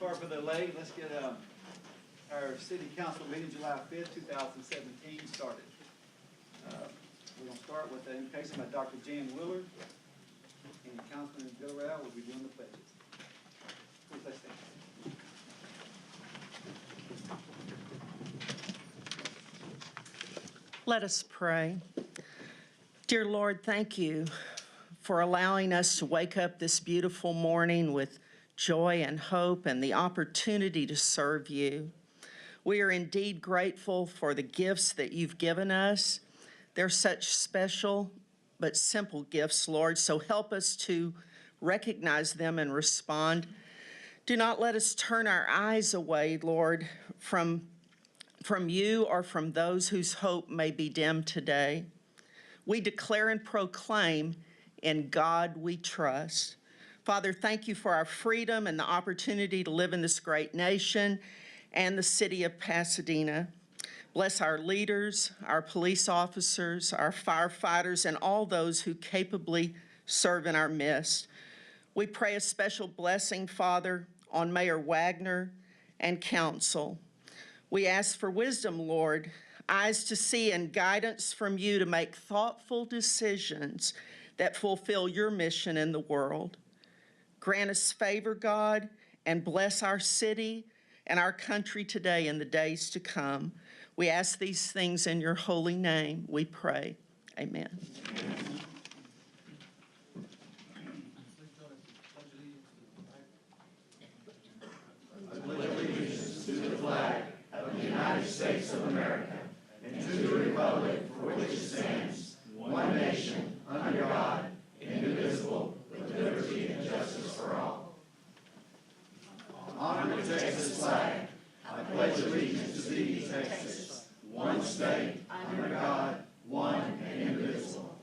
Sorry for the delay. Let's get our city council meeting July 5th, 2017 started. We're going to start with the invocation by Dr. Jan Willard, and Councilman Villarreal will be doing the pledges. Please let's stand. Let us pray. Dear Lord, thank you for allowing us to wake up this beautiful morning with joy and hope and the opportunity to serve you. We are indeed grateful for the gifts that you've given us. They're such special but simple gifts, Lord, so help us to recognize them and respond. Do not let us turn our eyes away, Lord, from you or from those whose hope may be dim today. We declare and proclaim, in God we trust. Father, thank you for our freedom and the opportunity to live in this great nation and the city of Pasadena. Bless our leaders, our police officers, our firefighters, and all those who capably serve in our midst. We pray a special blessing, Father, on Mayor Wagner and council. We ask for wisdom, Lord, eyes to see and guidance from you to make thoughtful decisions that fulfill your mission in the world. Grant us favor, God, and bless our city and our country today and the days to come. We ask these things in your holy name, we pray. Amen. I pledge allegiance to the flag of the United States of America and to the republic for which it stands, one nation, under God, indivisible, with liberty and justice for all. Honor the Texas flag. I pledge allegiance to thee, Texas, one state, under God, one and indivisible.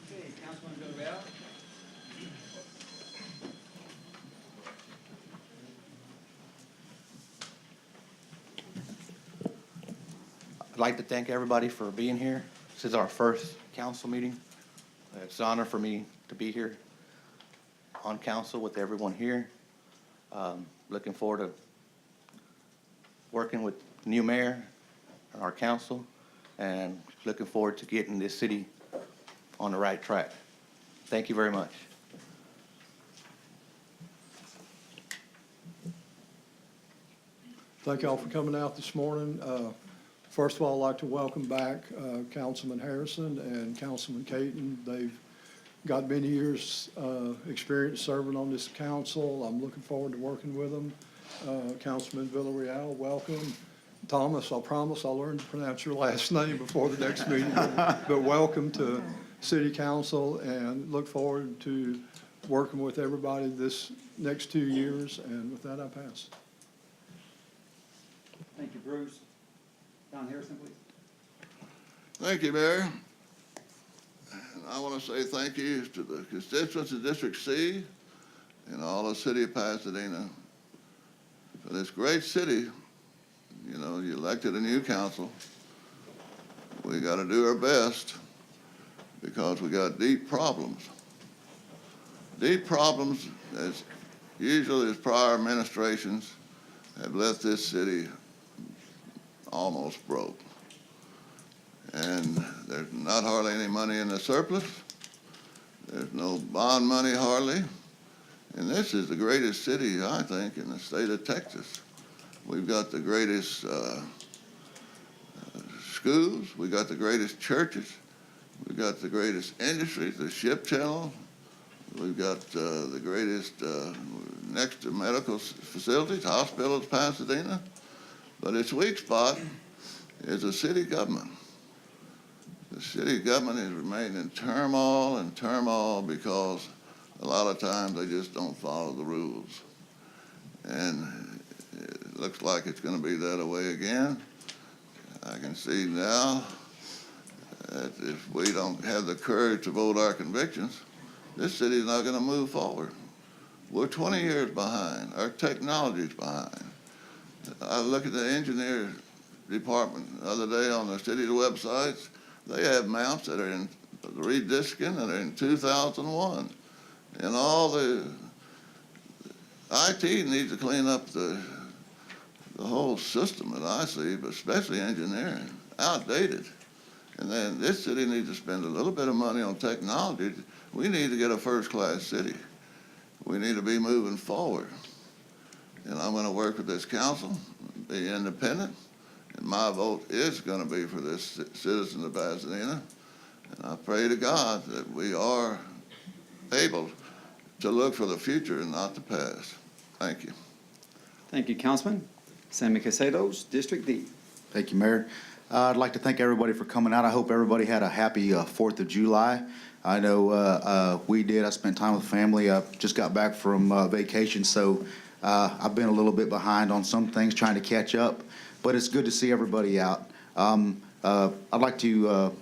Okay, Councilman Villarreal. I'd like to thank everybody for being here. This is our first council meeting. It's an honor for me to be here on council with everyone here. Looking forward to working with the new mayor and our council, and looking forward to getting this city on the right track. Thank you very much. Thank you all for coming out this morning. First of all, I'd like to welcome back Councilman Harrison and Councilman Caton. They've got many years' experience serving on this council. I'm looking forward to working with them. Councilman Villarreal, welcome. Thomas, I promise I'll learn to pronounce your last name before the next meeting. But welcome to City Council, and look forward to working with everybody this next 2 years. And with that, I pass. Thank you, Bruce. Don Harrison, please. Thank you, Mayor. And I want to say thank you to the constituents of District C and all the city of Pasadena for this great city. You know, you elected a new council. We got to do our best because we got deep problems. Deep problems, as usually as prior administrations, have left this city almost broke. And there's not hardly any money in the surplus. There's no bond money hardly. And this is the greatest city, I think, in the state of Texas. We've got the greatest schools. We've got the greatest churches. We've got the greatest industries, the ship channel. We've got the greatest next to medical facilities, hospitals, Pasadena. But its weak spot is the city government. The city government has remained in turmoil because a lot of times they just don't follow the rules. And it looks like it's going to be that way again. I can see now that if we don't have the courage to vote our convictions, this city is not going to move forward. We're 20 years behind. Our technology is behind. I look at the engineer department the other day on the city's websites. They have maps that are in redistricting and in 2001. And all the IT needs to clean up the whole system that I see, but especially engineering, outdated. And then this city needs to spend a little bit of money on technology. We need to get a first-class city. We need to be moving forward. And I'm going to work with this council, be independent, and my vote is going to be for this citizen of Pasadena. And I pray to God that we are able to look for the future and not the past. Thank you. Thank you, Councilman. Sammy Casados, District D. Thank you, Mayor. I'd like to thank everybody for coming out. I hope everybody had a happy 4th of July. I know we did. I spent time with family. I just got back from vacation, so I've been a little bit behind on some things, trying to catch up. But it's good to see everybody out. I'd like to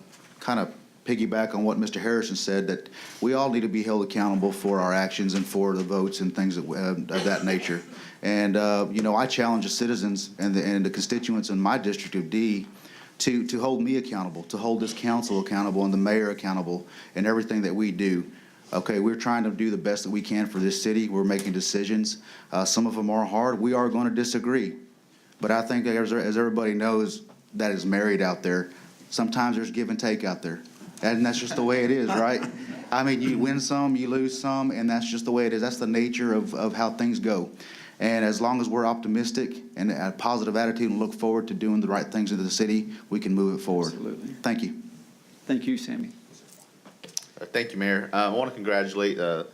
kind of piggyback on what Mr. Harrison said, that we all need to be held accountable for our actions and for the votes and things of that nature. And, you know, I challenge the citizens and the constituents in my district of D to hold me accountable, to hold this council accountable and the mayor accountable in everything that we do. Okay, we're trying to do the best that we can for this city. We're making decisions. Some of them are hard. We are going to disagree. But I think, as everybody knows that is married out there, sometimes there's give and take out there. And that's just the way it is, right? I mean, you win some, you lose some, and that's just the way it is. That's the nature of how things go. And as long as we're optimistic and a positive attitude and look forward to doing the right things in the city, we can move it forward. Absolutely. Thank you. Thank you, Sammy. Thank you, Mayor. I want to congratulate the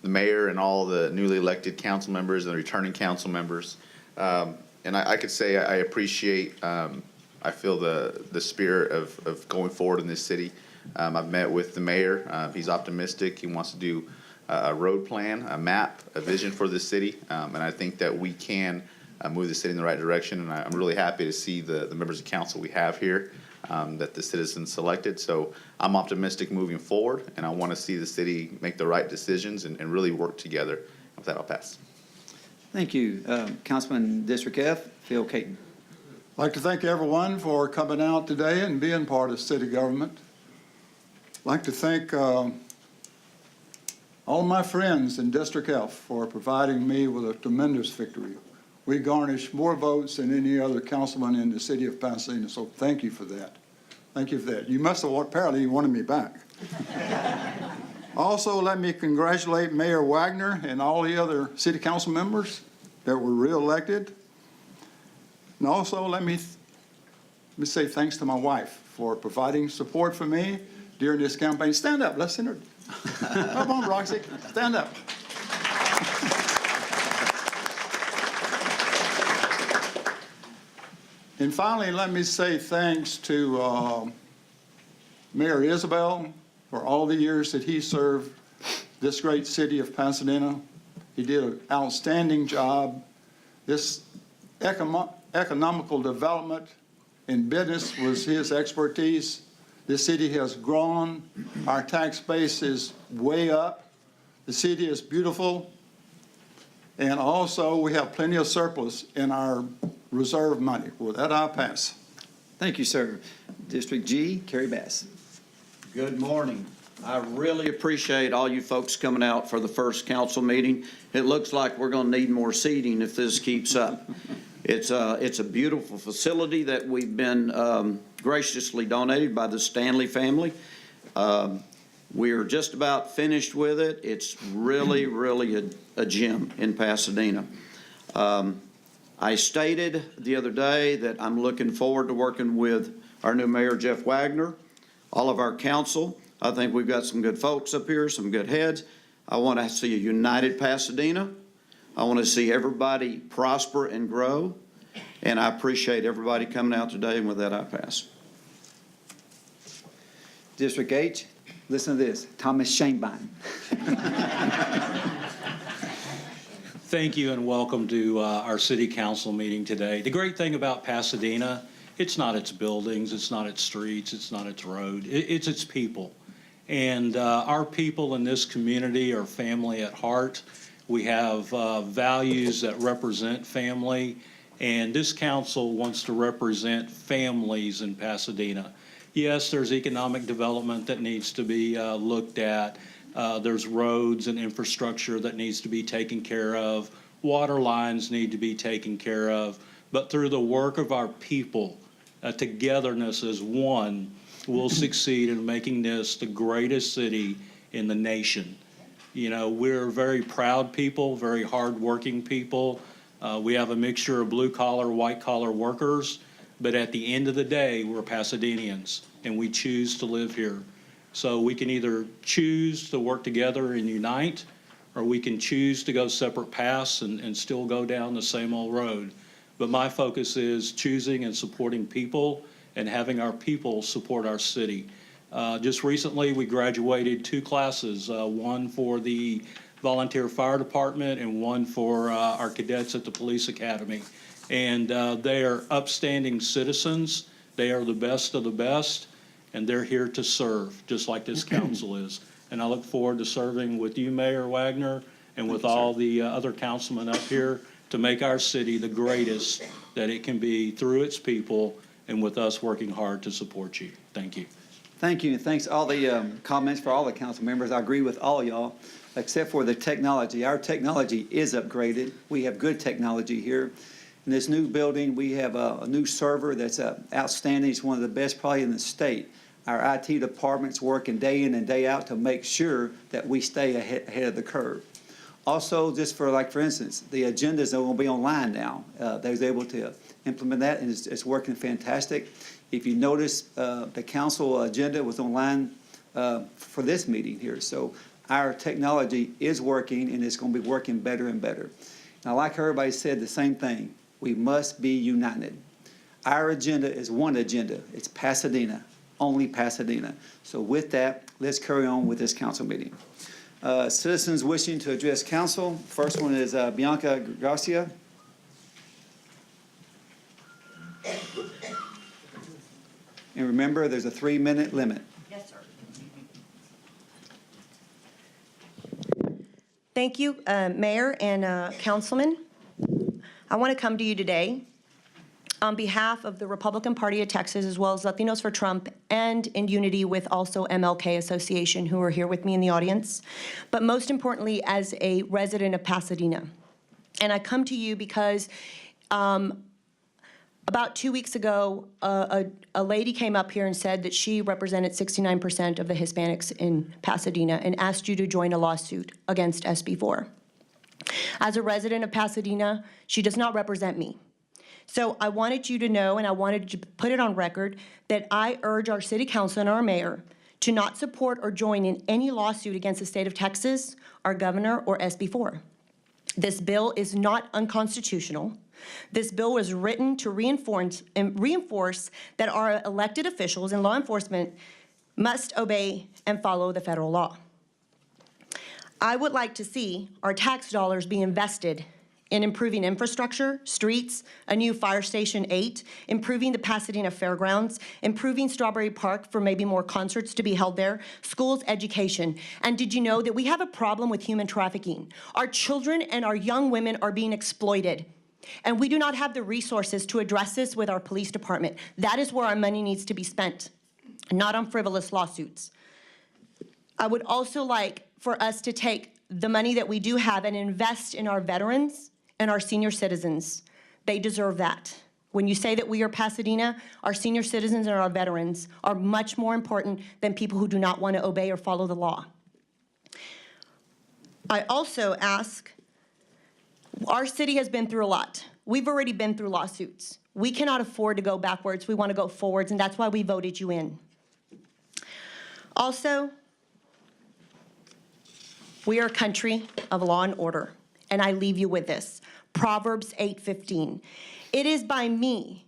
mayor and all the newly elected council members and the returning council members. And I could say I appreciate, I feel the spirit of going forward in this city. I've met with the mayor. He's optimistic. He wants to do a road plan, a map, a vision for the city. And I think that we can move the city in the right direction. And I'm really happy to see the members of council we have here that the citizens selected. So I'm optimistic moving forward, and I want to see the city make the right decisions and really work together. With that, I'll pass. Thank you. Councilman District F, Phil Caton. I'd like to thank everyone for coming out today and being part of city government. I'd like to thank all my friends in District F for providing me with a tremendous victory. We garnished more votes than any other councilman in the city of Pasadena, so thank you for that. Thank you for that. You must have apparently wanted me back. Also, let me congratulate Mayor Wagner and all the other city council members that were reelected. And also, let me say thanks to my wife for providing support for me during this campaign. Stand up, let's enter. Come on, Roxy, stand up. And finally, let me say thanks to Mayor Isabel for all the years that he served this great city of Pasadena. He did an outstanding job. This economical development in business was his expertise. This city has grown. Our tax base is way up. The city is beautiful. And also, we have plenty of surplus in our reserve money. With that, I'll pass. Thank you, sir. District G, Kerry Bass. Good morning. I really appreciate all you folks coming out for the first council meeting. It looks like we're going to need more seating if this keeps up. It's a beautiful facility that we've been graciously donated by the Stanley family. We're just about finished with it. It's really, really a gem in Pasadena. I stated the other day that I'm looking forward to working with our new mayor, Jeff Wagner, all of our council. I think we've got some good folks up here, some good heads. I want to see a united Pasadena. I want to see everybody prosper and grow. And I appreciate everybody coming out today. And with that, I pass. District H, listen to this, Thomas Shanebein. Thank you and welcome to our city council meeting today. The great thing about Pasadena, it's not its buildings, it's not its streets, it's not its road, it's its people. And our people in this community are family at heart. We have values that represent family, and this council wants to represent families in Pasadena. Yes, there's economic development that needs to be looked at. There's roads and infrastructure that needs to be taken care of. Water lines need to be taken care of. But through the work of our people, togetherness as one, we'll succeed in making this the greatest city in the nation. You know, we're very proud people, very hardworking people. We have a mixture of blue-collar, white-collar workers, but at the end of the day, we're Pasadenians, and we choose to live here. So we can either choose to work together and unite, or we can choose to go separate paths and still go down the same old road. But my focus is choosing and supporting people and having our people support our city. Just recently, we graduated 2 classes, one for the volunteer fire department and one for our cadets at the police academy. And they are upstanding citizens. They are the best of the best, and they're here to serve, just like this council is. And I look forward to serving with you, Mayor Wagner, and with all the other councilmen up here to make our city the greatest that it can be through its people and with us working hard to support you. Thank you. Thank you, and thanks all the comments for all the council members. I agree with all y'all, except for the technology. Our technology is upgraded. We have good technology here. In this new building, we have a new server that's outstanding. It's one of the best probably in the state. Our IT department's working day in and day out to make sure that we stay ahead of the curve. Also, just for instance, the agendas are going to be online now. They was able to implement that, and it's working fantastic. If you notice, the council agenda was online for this meeting here. So our technology is working, and it's going to be working better and better. And like everybody said, the same thing. We must be united. Our agenda is one agenda. It's Pasadena, only Pasadena. So with that, let's carry on with this council meeting. Citizens wishing to address council. First one is Bianca Garcia. And remember, there's a 3-minute limit. Yes, sir. Thank you, Mayor and Councilman. I want to come to you today on behalf of the Republican Party of Texas, as well as Latinos for Trump, and in unity with also MLK Association, who are here with me in the audience, but most importantly, as a resident of Pasadena. And I come to you because about 2 weeks ago, a lady came up here and said that she represented 69% of the Hispanics in Pasadena and asked you to join a lawsuit against SB4. As a resident of Pasadena, she does not represent me. So I wanted you to know, and I wanted to put it on record, that I urge our city council and our mayor to not support or join in any lawsuit against the state of Texas, our governor, or SB4. This bill is not unconstitutional. This bill was written to reinforce that our elected officials and law enforcement must obey and follow the federal law. I would like to see our tax dollars be invested in improving infrastructure, streets, a new Fire Station 8, improving the Pasadena Fairgrounds, improving Strawberry Park for maybe more concerts to be held there, schools, education. And did you know that we have a problem with human trafficking? Our children and our young women are being exploited. And we do not have the resources to address this with our police department. That is where our money needs to be spent, not on frivolous lawsuits. I would also like for us to take the money that we do have and invest in our veterans and our senior citizens. They deserve that. When you say that we are Pasadena, our senior citizens and our veterans are much more important than people who do not want to obey or follow the law. I also ask, our city has been through a lot. We've already been through lawsuits. We cannot afford to go backwards. We want to go forwards, and that's why we voted you in. Also, we are a country of law and order, and I leave you with this. Proverbs 8:15. It is by me,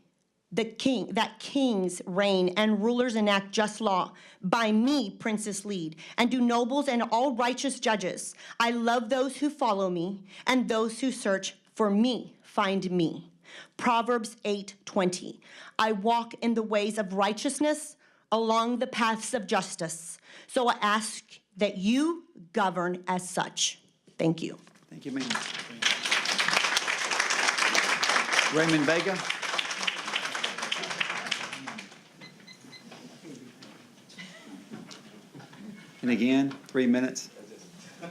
the king, that kings reign and rulers enact just law. By me, princes lead, and do nobles and all righteous judges. I love those who follow me, and those who search for me find me. Proverbs 8:20. I walk in the ways of righteousness along the paths of justice. So I ask that you govern as such. Thank you. Thank you, ma'am. Raymond Vega. And again, 3 minutes. I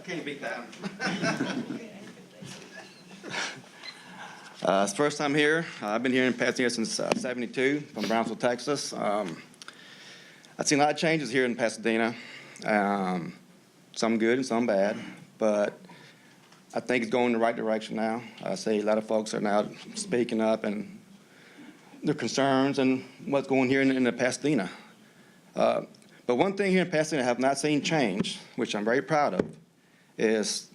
can't beat that. It's the first time here. I've been here in Pasadena since '72 from Brownsville, Texas. I've seen a lot of changes here in Pasadena, some good and some bad, but I think it's going in the right direction now. I see a lot of folks are now speaking up and their concerns and what's going here in the Pasadena. But one thing here in Pasadena I have not seen change, which I'm very proud of, is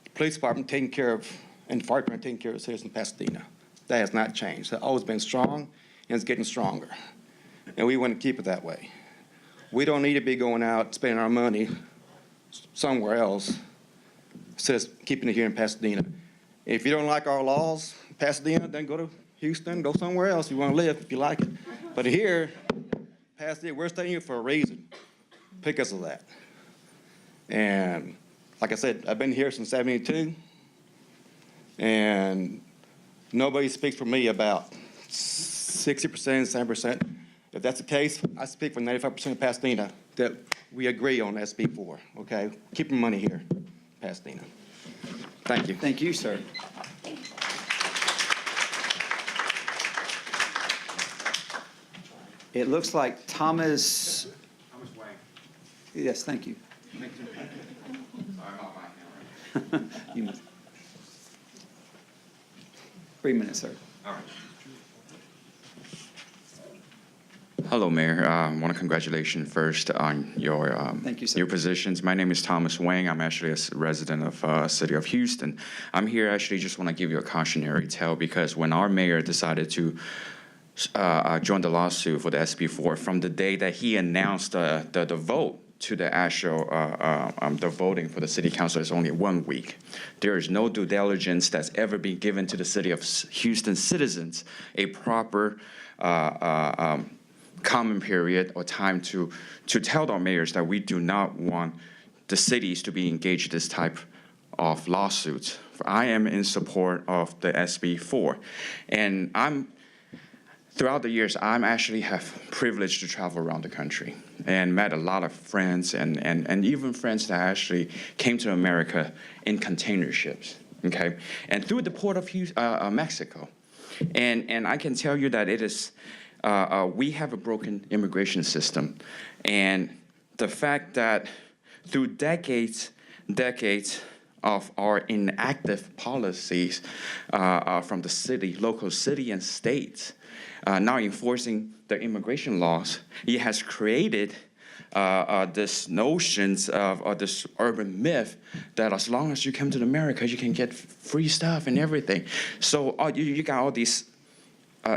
the police department taking care of and the fire department taking care of the citizens in Pasadena. That has not changed. It's always been strong, and it's getting stronger. And we want to keep it that way. We don't need to be going out spending our money somewhere else instead of keeping it here in Pasadena. If you don't like our laws in Pasadena, then go to Houston, go somewhere else you want to live if you like it. But here, Pasadena, we're staying here for a reason, because of that. And like I said, I've been here since '72. And nobody speaks for me about 60%, 70%. If that's the case, I speak for 95% of Pasadena that we agree on SB4, okay? Keeping money here, Pasadena. Thank you. Thank you, sir. It looks like Thomas. Thomas Wang. Yes, thank you. Sorry, I'm off my camera. You must. 3 minutes, sir. All right. Hello, Mayor. I want to congratulations first on your Thank you, sir. new positions. My name is Thomas Wang. I'm actually a resident of city of Houston. I'm here actually just want to give you a cautionary tale because when our mayor decided to join the lawsuit for the SB4, from the day that he announced the vote to the actual the voting for the city council is only 1 week. There is no due diligence that's ever been given to the city of Houston citizens, a proper common period or time to tell our mayors that we do not want the cities to be engaged in this type of lawsuits. I am in support of the SB4, and throughout the years, I'm actually have privilege to travel around the country and met a lot of friends and even friends that actually came to America in container ships, okay? And through the port of Mexico. And I can tell you that it is, we have a broken immigration system. And the fact that through decades of our inactive policies from the city, local city and states, now enforcing the immigration laws, it has created this notions of this urban myth that as long as you come to America, you can get free stuff and everything. So you got all these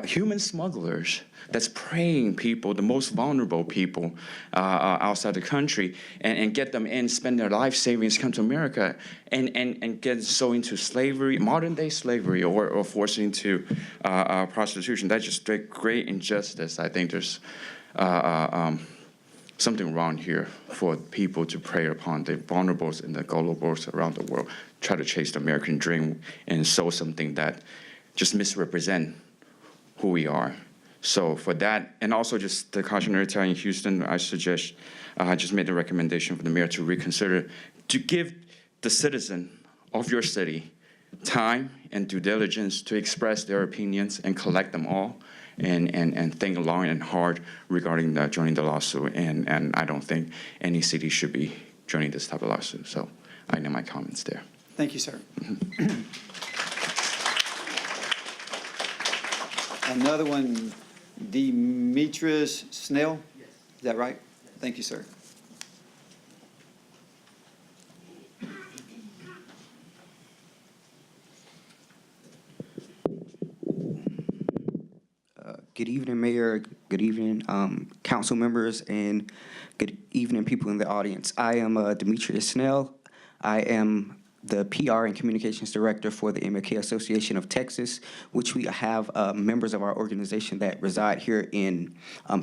human smugglers that's preying people, the most vulnerable people outside the country, and get them in, spend their life savings, come to America, and get so into slavery, modern day slavery, or forced into prostitution. That's just great injustice. I think there's something wrong here for people to prey upon the vulnerables and the gullables around the world, try to chase the American dream and sow something that just misrepresent who we are. So for that, and also just the cautionary tale in Houston, I suggest, I just made the recommendation for the mayor to reconsider, to give the citizen of your city time and due diligence to express their opinions and collect them all and think long and hard regarding joining the lawsuit. And I don't think any city should be joining this type of lawsuit. So I know my comments there. Thank you, sir. Another one, Demetrius Snell? Yes. Is that right? Thank you, sir. Good evening, Mayor. Good evening, council members, and good evening, people in the audience. I am Demetrius Snell. I am the PR and Communications Director for the MLK Association of Texas, which we have members of our organization that reside here in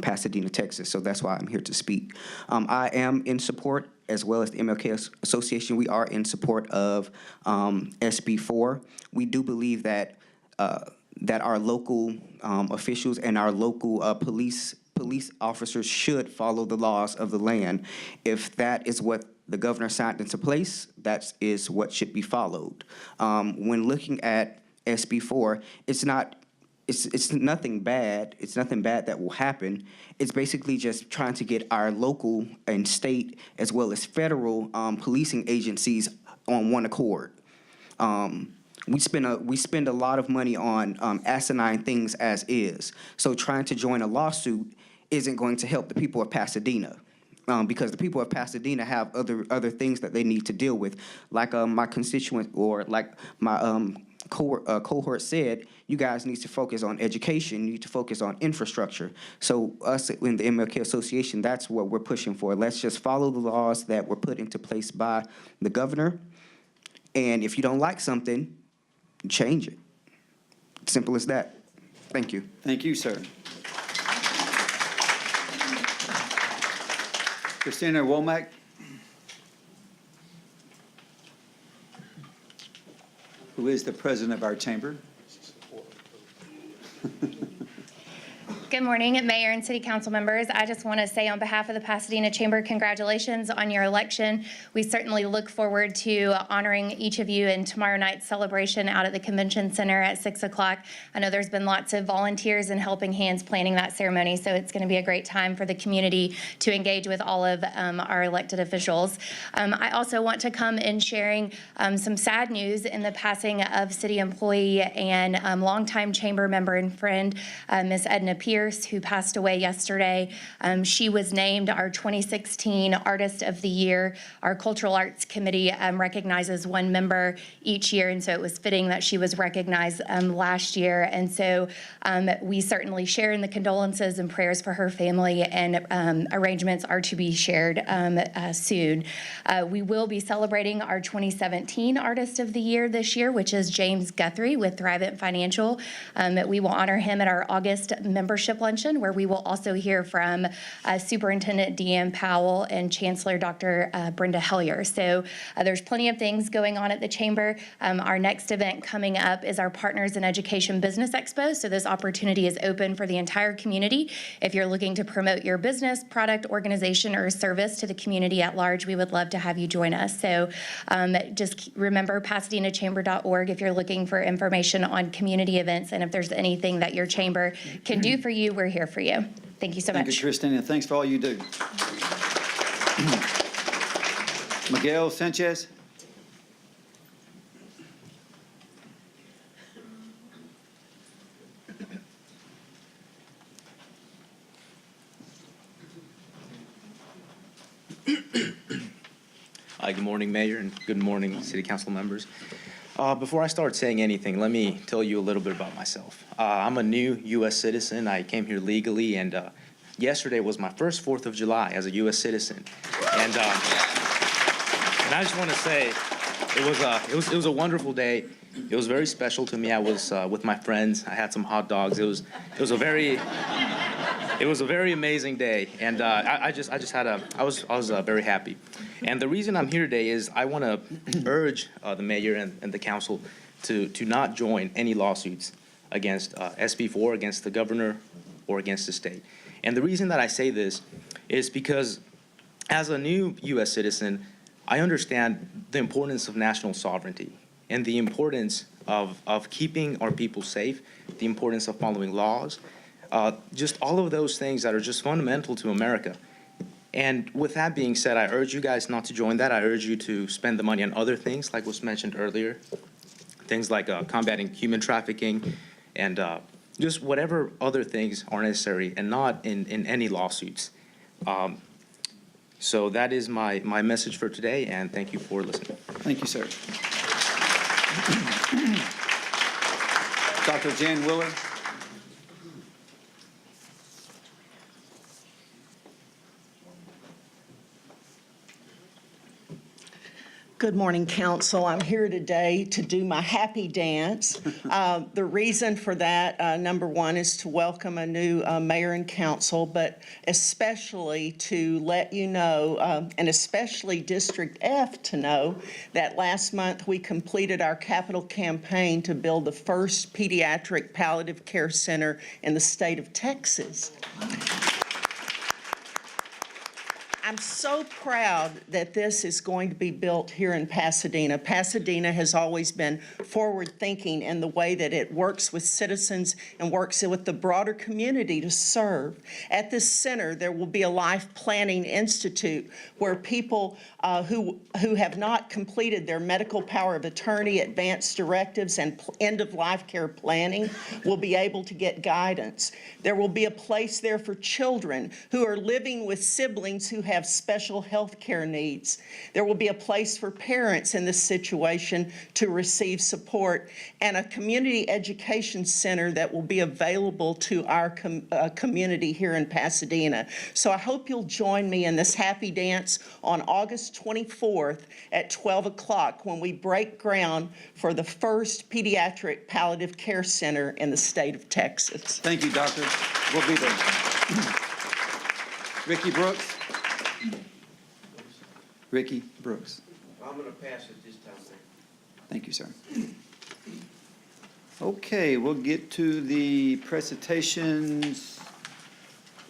Pasadena, Texas. So that's why I'm here to speak. I am in support, as well as the MLK Association, we are in support of SB4. We do believe that that our local officials and our local police police officers should follow the laws of the land. If that is what the governor signed into place, that is what should be followed. When looking at SB 4, it's nothing bad. It's nothing bad that will happen. It's basically just trying to get our local and state as well as federal policing agencies on one accord. We spend a lot of money on asinine things as is. So trying to join a lawsuit isn't going to help the people of Pasadena. Because the people of Pasadena have other things that they need to deal with. Like my constituent or like my cohort said, you guys need to focus on education, you need to focus on infrastructure. So us in the MLK Association, that's what we're pushing for. Let's just follow the laws that were put into place by the governor. And if you don't like something, change it. Simple as that. Thank you. Thank you, sir. Christina Womack. Who is the president of our chamber. Good morning, Mayor and City Council members. I just want to say on behalf of the Pasadena Chamber, congratulations on your election. We certainly look forward to honoring each of you in tomorrow night's celebration out at the Convention Center at 6 o'clock. I know there's been lots of volunteers and helping hands planning that ceremony, so it's going to be a great time for the community to engage with all of our elected officials. I also want to come in sharing some sad news in the passing of city employee and longtime chamber member and friend, Miss Edna Pierce, who passed away yesterday. She was named our 2016 Artist of the Year. Our Cultural Arts Committee recognizes one member each year, and so it was fitting that she was recognized last year. And so we certainly share in the condolences and prayers for her family, and arrangements are to be shared soon. We will be celebrating our 2017 Artist of the Year this year, which is James Guthrie with Thrivent Financial. We will honor him at our August membership luncheon, where we will also hear from Superintendent Deanne Powell and Chancellor Dr. Brenda Hellier. So there's plenty of things going on at the Chamber. Our next event coming up is our Partners in Education Business Expo. So this opportunity is open for the entire community. If you're looking to promote your business, product, organization, or service to the community at large, we would love to have you join us. So just remember PasadenaChamber.org if you're looking for information on community events, and if there's anything that your chamber can do for you, we're here for you. Thank you so much. Thank you, Christina, and thanks for all you do. Miguel Sanchez. Good morning, Mayor, and good morning, City Council members. Before I start saying anything, let me tell you a little bit about myself. I'm a new U.S. citizen. I came here legally, and yesterday was my first 4th of July as a U.S. citizen. And I just want to say it was a wonderful day. It was very special to me. I was with my friends. I had some hot dogs. It was a very amazing day, and I was very happy. And the reason I'm here today is I want to urge the mayor and the council to not join any lawsuits against SB 4, against the governor, or against the state. And the reason that I say this is because as a new U.S. citizen, I understand the importance of national sovereignty and the importance of keeping our people safe, the importance of following laws, just all of those things that are just fundamental to America. And with that being said, I urge you guys not to join that. I urge you to spend the money on other things, like was mentioned earlier, things like combating human trafficking and just whatever other things are necessary, and not in any lawsuits. So that is my message for today, and thank you for listening. Thank you, sir. Dr. Jan Willer. Good morning, Council. I'm here today to do my happy dance. The reason for that, number one, is to welcome a new mayor and council, but especially to let you know, and especially District F to know, that last month we completed our capital campaign to build the first pediatric palliative care center in the state of Texas. I'm so proud that this is going to be built here in Pasadena. Pasadena has always been forward-thinking in the way that it works with citizens and works with the broader community to serve. At this center, there will be a life planning institute where people who have not completed their medical power of attorney, advance directives, and end-of-life care planning will be able to get guidance. There will be a place there for children who are living with siblings who have special health care needs. There will be a place for parents in this situation to receive support, and a community education center that will be available to our community here in Pasadena. So I hope you'll join me in this happy dance on August 24th at 12 o'clock when we break ground for the first pediatric palliative care center in the state of Texas. Thank you, Doctor. We'll be there. Ricky Brooks. Ricky Brooks. I'm going to pass it this time, Mayor. Thank you, sir. Okay, we'll get to the presentations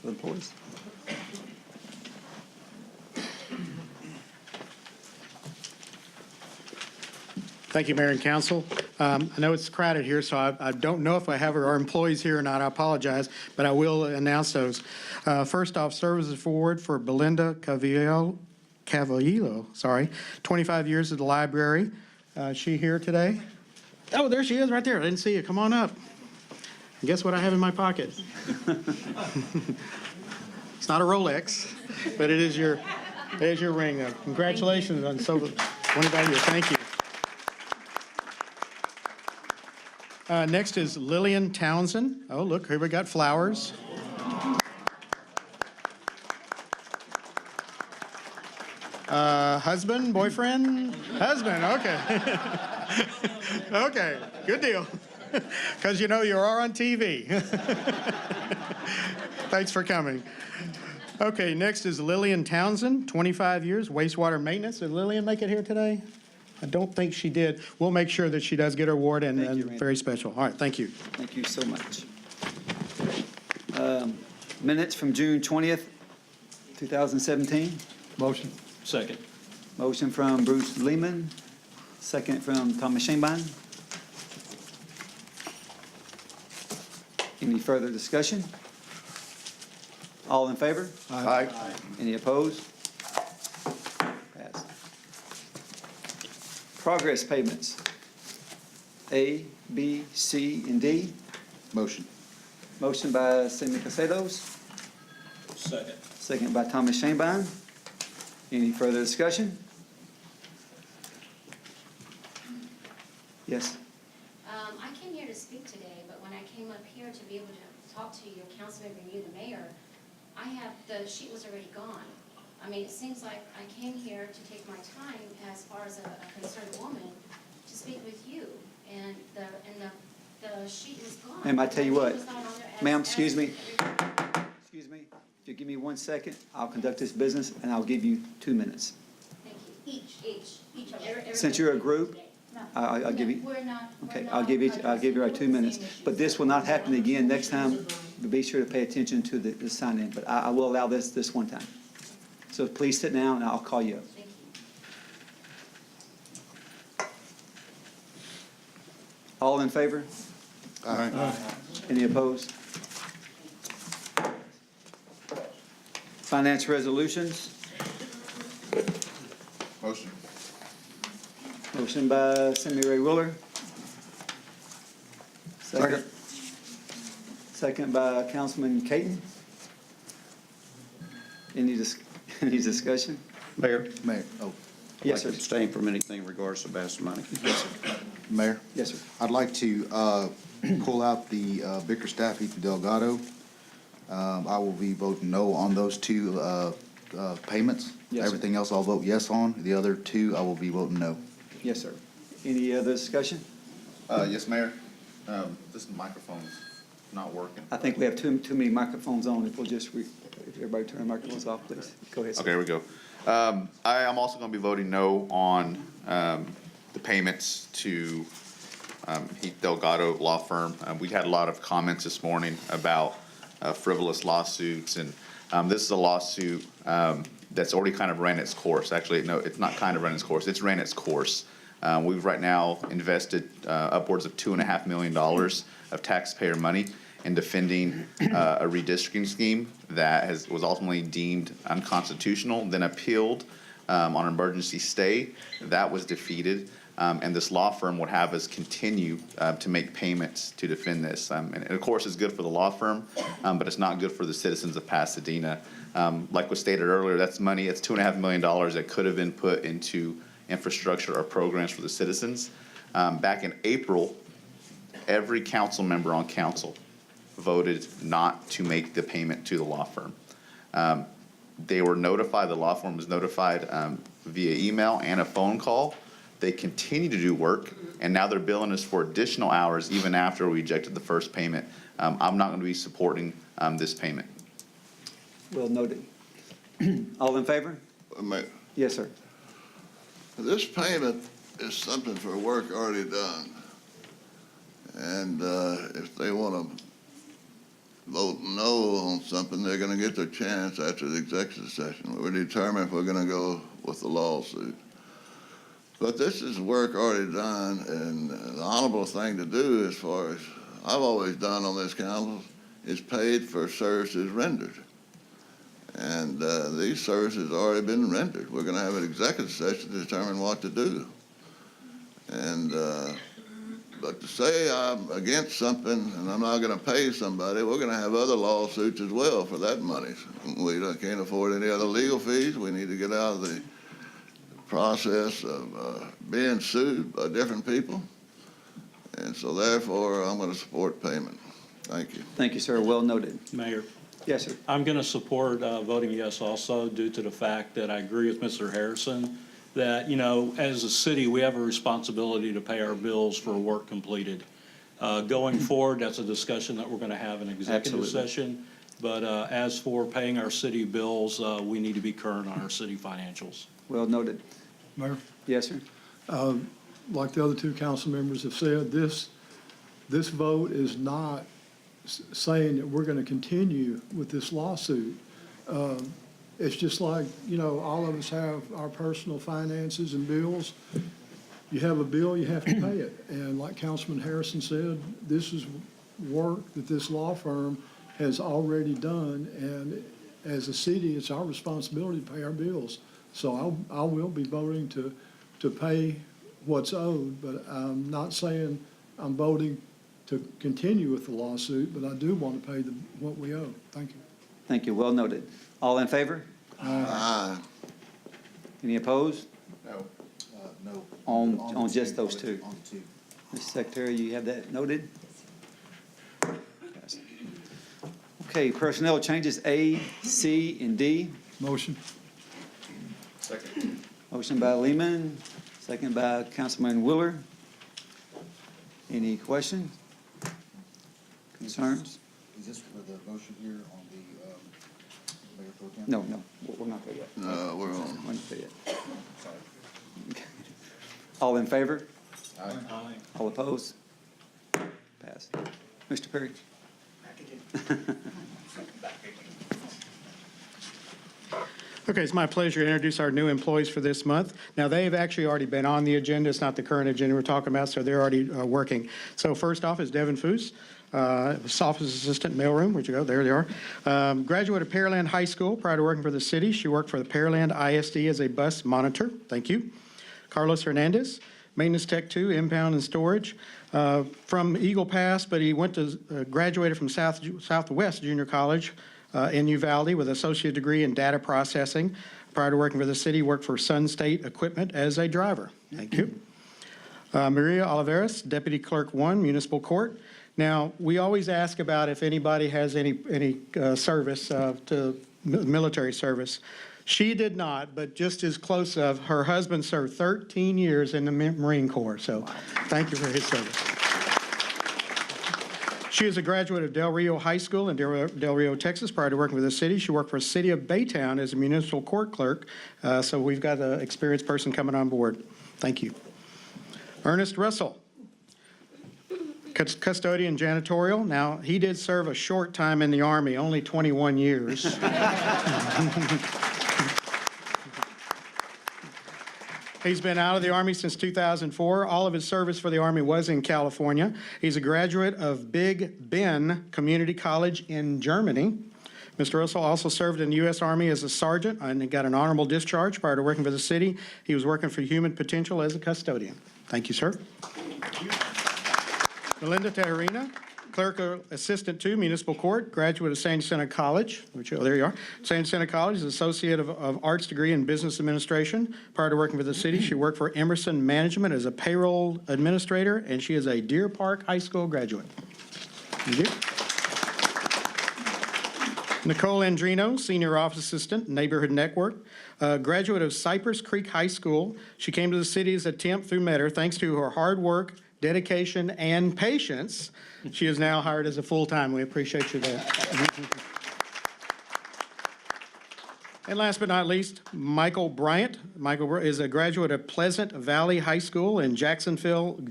for employees. Thank you, Mayor and Council. I know it's crowded here, so I don't know if I have our employees here or not. I apologize, but I will announce those. First off, Services Award for Belinda Cavillo, 25 years at the library. Is she here today? Oh, there she is right there. I didn't see you. Come on up. And guess what I have in my pocket? It's not a Rolex, but it is your ring. Congratulations on 25 years. Thank you. Next is Lillian Townsend. Oh, look, here we got flowers. Husband, boyfriend? Husband, okay. Okay, good deal. Because you know you are on TV. Thanks for coming. Okay, next is Lillian Townsend, 25 years, wastewater maintenance. Did Lillian make it here today? I don't think she did. We'll make sure that she does get her award, and very special. All right, thank you. Thank you so much. Minutes from June 20th, 2017. Motion. Second. Motion from Bruce Lehman, second from Thomas Shanebein. Any further discussion? All in favor? Aye. Any opposed? Passed. Progress payments. A, B, C, and D. Motion. Motion by Sammy Casedos, Second. second by Thomas Shanebein. Any further discussion? Yes. I came here to speak today, but when I came up here to be able to talk to your council member and you, the mayor, the sheet was already gone. I mean, it seems like I came here to take my time as far as a concerned woman to speak with you, and the sheet was gone. Ma'am, I tell you what. The name was not on there as- Ma'am, as- excuse me. Excuse me. If you give me 1 second, I'll conduct this business, and I'll give you 2 minutes. Thank you. Each of us. Since you're a group, I'll give you. Okay, I'll give you 2 minutes. But this will not happen again. Next time, be sure to pay attention to the sign-in. But I will allow this one time. So please sit down, and I'll call you up. Thank you. All in favor? Aye. Any opposed? Finance resolutions. Motion. Motion by Sammy Ray Willer. Second. Second by Councilman Caton. Any discussion? Mayor. Oh. Yes, I'd like sir. to abstain from anything in regards to Bass money. Mayor. Yes, sir. I'd like to pull out the Bickerstaff Delgado. I will be voting no on those two payments. Yes, sir. Everything else I'll vote yes on. The other two, I will be voting no. Yes, sir. Any other discussion? Yes, Mayor. This microphone's not working. I think we have too many microphones on. If we'll just, if everybody turn their microphones off, please. Go ahead, sir. Okay, here we go. I'm also going to be voting no on the payments to Heath Delgado Law Firm. We had a lot of comments this morning about frivolous lawsuits, and This is a lawsuit that's already kind of ran its course. Actually, no, it's not kind of run its course. It's ran its course. We've right now invested upwards of $2.5 million of taxpayer money in defending a redistricting scheme that was ultimately deemed unconstitutional, then appealed on an emergency stay. That was defeated. And this law firm would have us continue to make payments to defend this. And of course, it's good for the law firm, but it's not good for the citizens of Pasadena. Like was stated earlier, that's money, it's $2.5 million that could have been put into infrastructure or programs for the citizens. Back in April, every council member on council voted not to make the payment to the law firm. They were notified, the law firm was notified via email and a phone call. They continue to do work, and now they're billing us for additional hours even after we rejected the first payment. I'm not going to be supporting this payment. Well noted. All in favor? Mayor, Yes, sir. this payment is something for work already done. And if they want to vote no on something, they're going to get their chance after the executive session. We'll determine if we're going to go with the lawsuit. But this is work already done, and the honorable thing to do, as far as I've always done on this council, is paid for services rendered. And these services have already been rendered. We're going to have an executive session to determine what to do. And but to say I'm against something and I'm not going to pay somebody, we're going to have other lawsuits as well for that money. We can't afford any other legal fees. We need to get out of the process of being sued by different people. And so therefore, I'm going to support payment. Thank you. Thank you, sir. Well noted. Mayor, Yes, sir. I'm going to support voting yes also due to the fact that I agree with Mr. Harrison that, you know, as a city, we have a responsibility to pay our bills for work completed. Going forward, that's a discussion that we're going to have in executive Absolutely. session. But as for paying our city bills, we need to be current on our city financials. Well noted. Mayor, Yes, sir. like the other two council members have said, this vote is not saying that we're going to continue with this lawsuit. It's just like, you know, all of us have our personal finances and bills. You have a bill, you have to pay it. And like Councilman Harrison said, this is work that this law firm has already done. And as a city, it's our responsibility to pay our bills. So I will be voting to pay what's owed, but I'm not saying I'm voting to continue with the lawsuit, but I do want to pay what we owe. Thank you. Thank you. Well noted. All in favor? Aye. Any opposed? No. No. On just those two? On two. Mr. Secretary, you have that noted? Yes. Okay, personnel changes A, C, and D. Motion. Second. Motion by Lehman, second by Councilman Willer. Any questions? Concerns? Is this for the motion here on the Mayor Pro Tem? No, we're not there yet. No, we're on. We're not there yet. All in favor? Aye. All opposed? Passed. Mr. Perry? Okay, it's my pleasure to introduce our new employees for this month. Now, they've actually already been on the agenda. It's not the current agenda we're talking about, so they're already working. So first off is Devin Foose, office assistant, mailroom. Where'd you go? There they are. Graduate of Pearland High School. Prior to working for the city, she worked for the Pearland ISD as a bus monitor. Thank you. Carlos Hernandez, maintenance tech 2, impound and storage. From Eagle Pass, but he went to graduated from Southwest Junior College in Uvalde with an associate degree in data processing. Prior to working for the city, worked for Sun State Equipment as a driver. Thank you. Maria Oliveras, Deputy Clerk 1, Municipal Court. Now, we always ask about if anybody has any service to military service. She did not, but just as close of, her husband served 13 years in the Marine Corps, so thank you for his service. She is a graduate of Del Rio High School in Del Rio, Texas. Prior to working for the city, she worked for the city of Baytown as a municipal court clerk. So we've got an experienced person coming on board. Thank you. Ernest Russell. Custodian janitorial. Now, he did serve a short time in the Army, only 21 years. He's been out of the Army since 2004. All of his service for the Army was in California. He's a graduate of Big Ben Community College in Germany. Mr. Russell also served in the U.S. Army as a sergeant and he got an honorable discharge prior to working for the city. He was working for Human Potential as a custodian. Thank you, sir. Melinda Tejerina, Clerical Assistant 2, Municipal Court, graduate of San Jacinto College, there you are. San Jacinto College is Associate of Arts degree in Business Administration. Prior to working for the city, she worked for Emerson Management as a payroll administrator, and she is a Deer Park High School graduate. Thank you. Nicole Andrino, Senior Office Assistant, Neighborhood Network, graduate of Cypress Creek High School. She came to the city as a temp through Metter. Thanks to her hard work, dedication, and patience, she is now hired as a full-time. We appreciate you there. And last but not least, Michael Bryant. Michael is a graduate of Pleasant Valley High School in Jacksonville,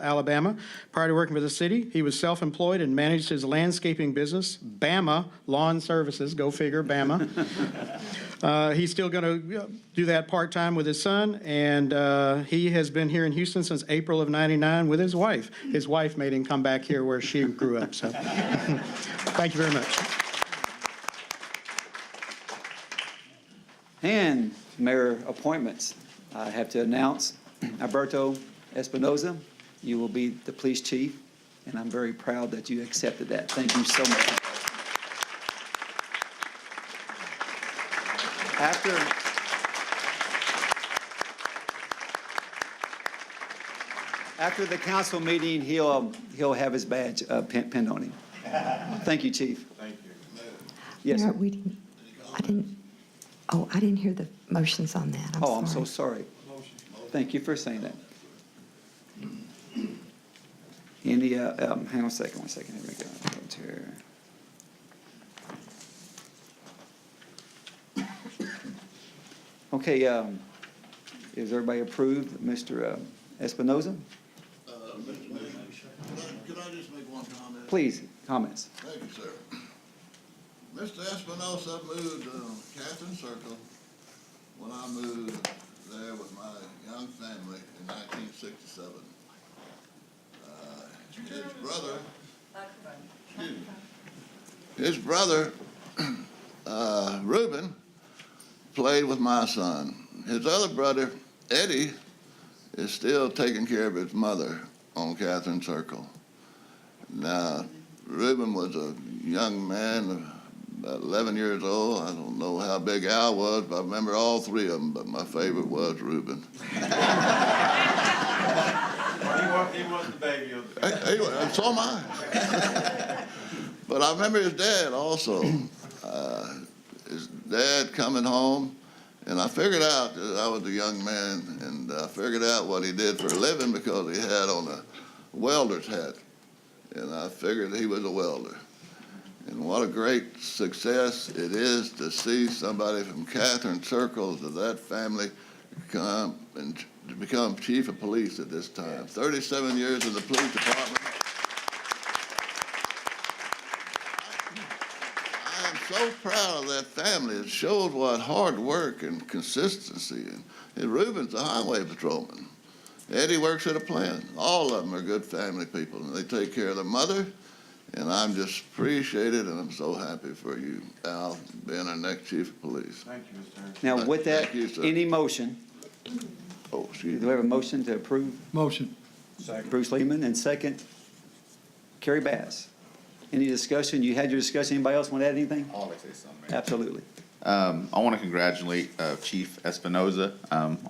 Alabama. Prior to working for the city, he was self-employed and managed his landscaping business, Bama Lawn Services. Go figure, Bama. He's still going to do that part-time with his son, and he has been here in Houston since April of '99 with his wife. His wife made him come back here where she grew up. So, thank you very much. And mayor appointments. I have to announce Alberto Espinoza, you will be the police chief, and I'm very proud that you accepted that. Thank you so much. After the council meeting, he'll have his badge pinned on him. Thank you, chief. Thank you. Yes, sir. I didn't hear the motions on that. I'm so sorry. Thank you for saying that. Any, hang on a second, one second. Here we go. Okay, is everybody approved, Mr. Espinoza? Mr. Mayor, could I just make one comment? Please, comments. Thank you, sir. Mr. Espinosa moved to Catherine Circle when I moved there with my young family in 1967. His brother, Reuben, played with my son. His other brother, Eddie, is still taking care of his mother on Catherine Circle. Now, Reuben was a young man, about 11 years old. I don't know how big Al was, but I remember all three of them, but my favorite was Reuben. He was the baby of the family. So am I. But I remember his dad also. His dad coming home, and I figured out that I was a young man, and I figured out what he did for a living because he had on a welder's hat, and I figured he was a welder. And what a great success it is to see somebody from Catherine Circle to that family come and to become chief of police at this time. 37 years in the police department. I am so proud of that family. It shows what hard work and consistency. And Reuben's a highway patrolman. Eddie works at a plant. All of them are good family people, and they take care of their mother. And I'm just appreciated, and I'm so happy for you, Al, being our next chief of police. Thank you, Mr. Harris. Now, with that, any motion? Oh, excuse me. Do we have a motion to approve? Motion. Bruce Lehman, and second, Kerry Bass. Any discussion? You had your discussion. Anybody else want to add anything? I'll say something, Mayor. Absolutely. I want to congratulate Chief Espinoza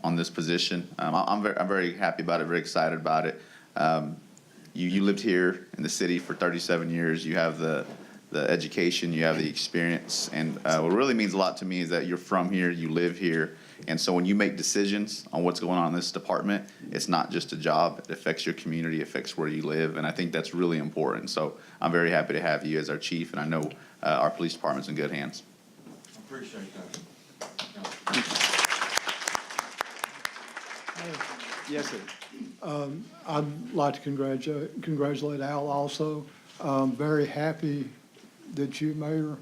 on this position. I'm very happy about it, very excited about it. You lived here in the city for 37 years. You have the education, you have the experience, and what really means a lot to me is that you're from here, you live here, and so when you make decisions on what's going on in this department, it's not just a job. It affects your community, it affects where you live, and I think that's really important. So I'm very happy to have you as our chief, and I know our police department's in good hands. I appreciate that. Yes, sir. I'd like to congratulate Al also. Very happy that you, Mayor,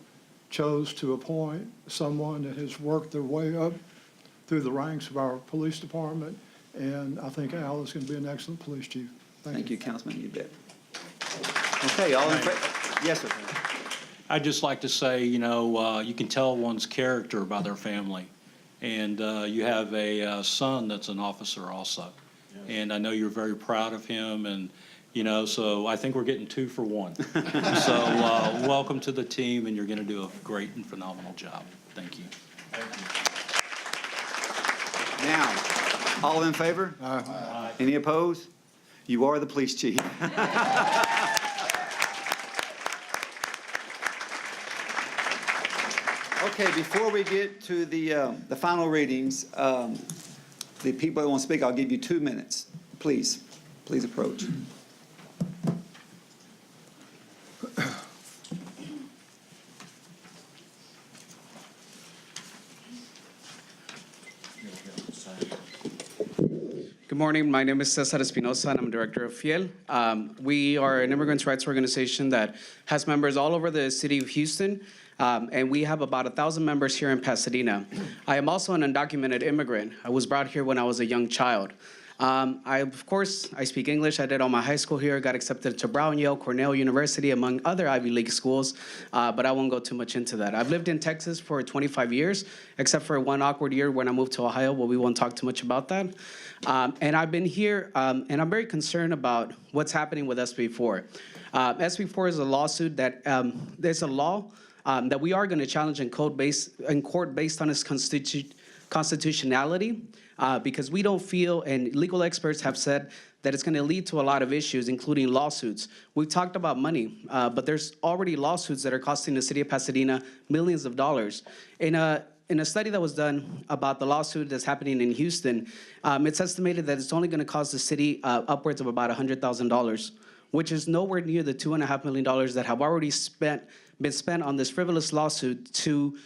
chose to appoint someone that has worked their way up through the ranks of our police department, and I think Al is going to be an excellent police chief. Thank you, Councilman, you bet. Okay, all in favor? Yes, sir. I'd just like to say, you know, you can tell one's character by their family. And you have a son that's an officer also. And I know you're very proud of him, and, you know, so I think we're getting 2 for 1. So welcome to the team, and you're going to do a great and phenomenal job. Thank you. Now, all in favor? Aye. Any opposed? You are the police chief. Okay, before we get to the final readings, the people that want to speak, I'll give you 2 minutes. Please approach. Good morning. My name is Cesar Espinosa, and I'm Director of FIEL. We are an immigrants' rights organization that has members all over the city of Houston, and we have about 1,000 members here in Pasadena. I am also an undocumented immigrant. I was brought here when I was a young child. Of course, I speak English. I did all my high school here, got accepted to Brown, Yale, Cornell University, among other Ivy League schools, but I won't go too much into that. I've lived in Texas for 25 years, except for one awkward year when I moved to Ohio, but we won't talk too much about that. And I've been here, and I'm very concerned about what's happening with SB4. SB4 is a lawsuit that, there's a law that we are going to challenge in court based on its constitutionality. Because we don't feel, and legal experts have said, that it's going to lead to a lot of issues, including lawsuits. We've talked about money, but there's already lawsuits that are costing the city of Pasadena millions of dollars. In a study that was done about the lawsuit that's happening in Houston, it's estimated that it's only going to cost the city upwards of about $100,000, which is nowhere near the $2.5 million that have already been spent on this frivolous lawsuit to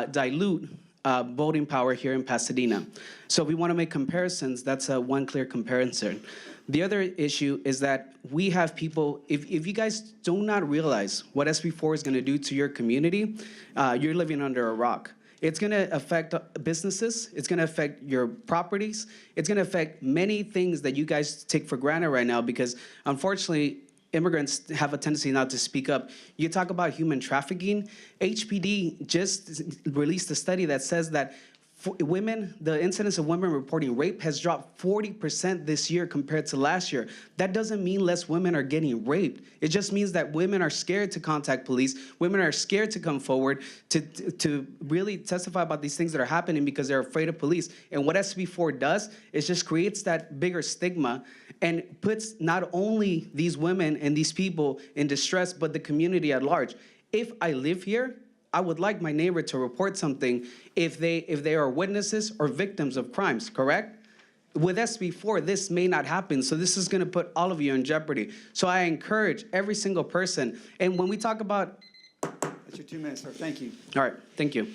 dilute voting power here in Pasadena. So if we want to make comparisons, that's one clear comparison. The other issue is that we have people, if you guys do not realize what SB4 is going to do to your community, you're living under a rock. It's going to affect businesses. It's going to affect your properties. It's going to affect many things that you guys take for granted right now because, unfortunately, immigrants have a tendency not to speak up. You talk about human trafficking. HPD just released a study that says that women, the incidence of women reporting rape has dropped 40% this year compared to last year. That doesn't mean less women are getting raped. It just means that women are scared to contact police. Women are scared to come forward to really testify about these things that are happening because they're afraid of police. And what SB4 does is just creates that bigger stigma and puts not only these women and these people in distress, but the community at large. If I live here, I would like my neighbor to report something if they are witnesses or victims of crimes, correct? With SB4, this may not happen, so this is going to put all of you in jeopardy. So I encourage every single person, and when we talk about... That's your 2 minutes, sir. Thank you. All right, thank you.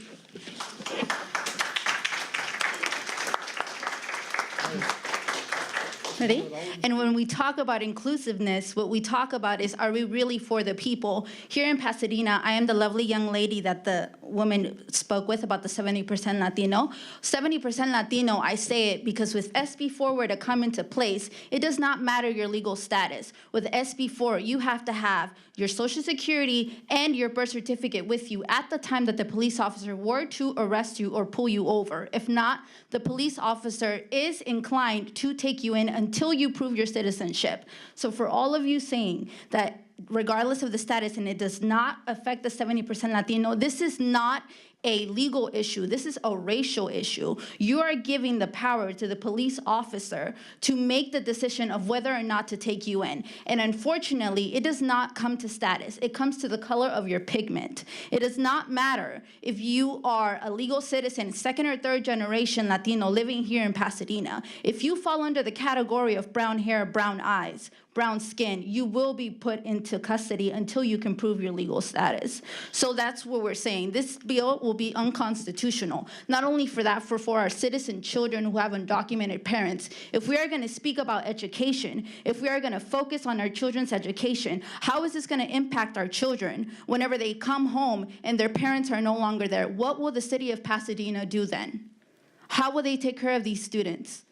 Ready? And when we talk about inclusiveness, what we talk about is, are we really for the people? Here in Pasadena, I am the lovely young lady that the woman spoke with about the 70% Latino. 70% Latino, I say it because with SB4 were to come into place, it does not matter your legal status. With SB4, you have to have your Social Security and your birth certificate with you at the time that the police officer were to arrest you or pull you over. If not, the police officer is inclined to take you in until you prove your citizenship. So for all of you saying that regardless of the status and it does not affect the 70% Latino, this is not a legal issue. This is a racial issue. You are giving the power to the police officer to make the decision of whether or not to take you in. And unfortunately, it does not come to status. It comes to the color of your pigment. It does not matter if you are a legal citizen, second or third generation Latino living here in Pasadena. If you fall under the category of brown hair, brown eyes, brown skin, you will be put into custody until you can prove your legal status. So that's what we're saying. This bill will will be unconstitutional. Not only for that, for our citizen children who have undocumented parents. If we are going to speak about education, if we are going to focus on our children's education, how is this going to impact our children whenever they come home and their parents are no longer there? What will the city of Pasadena do then? How will they take care of these students?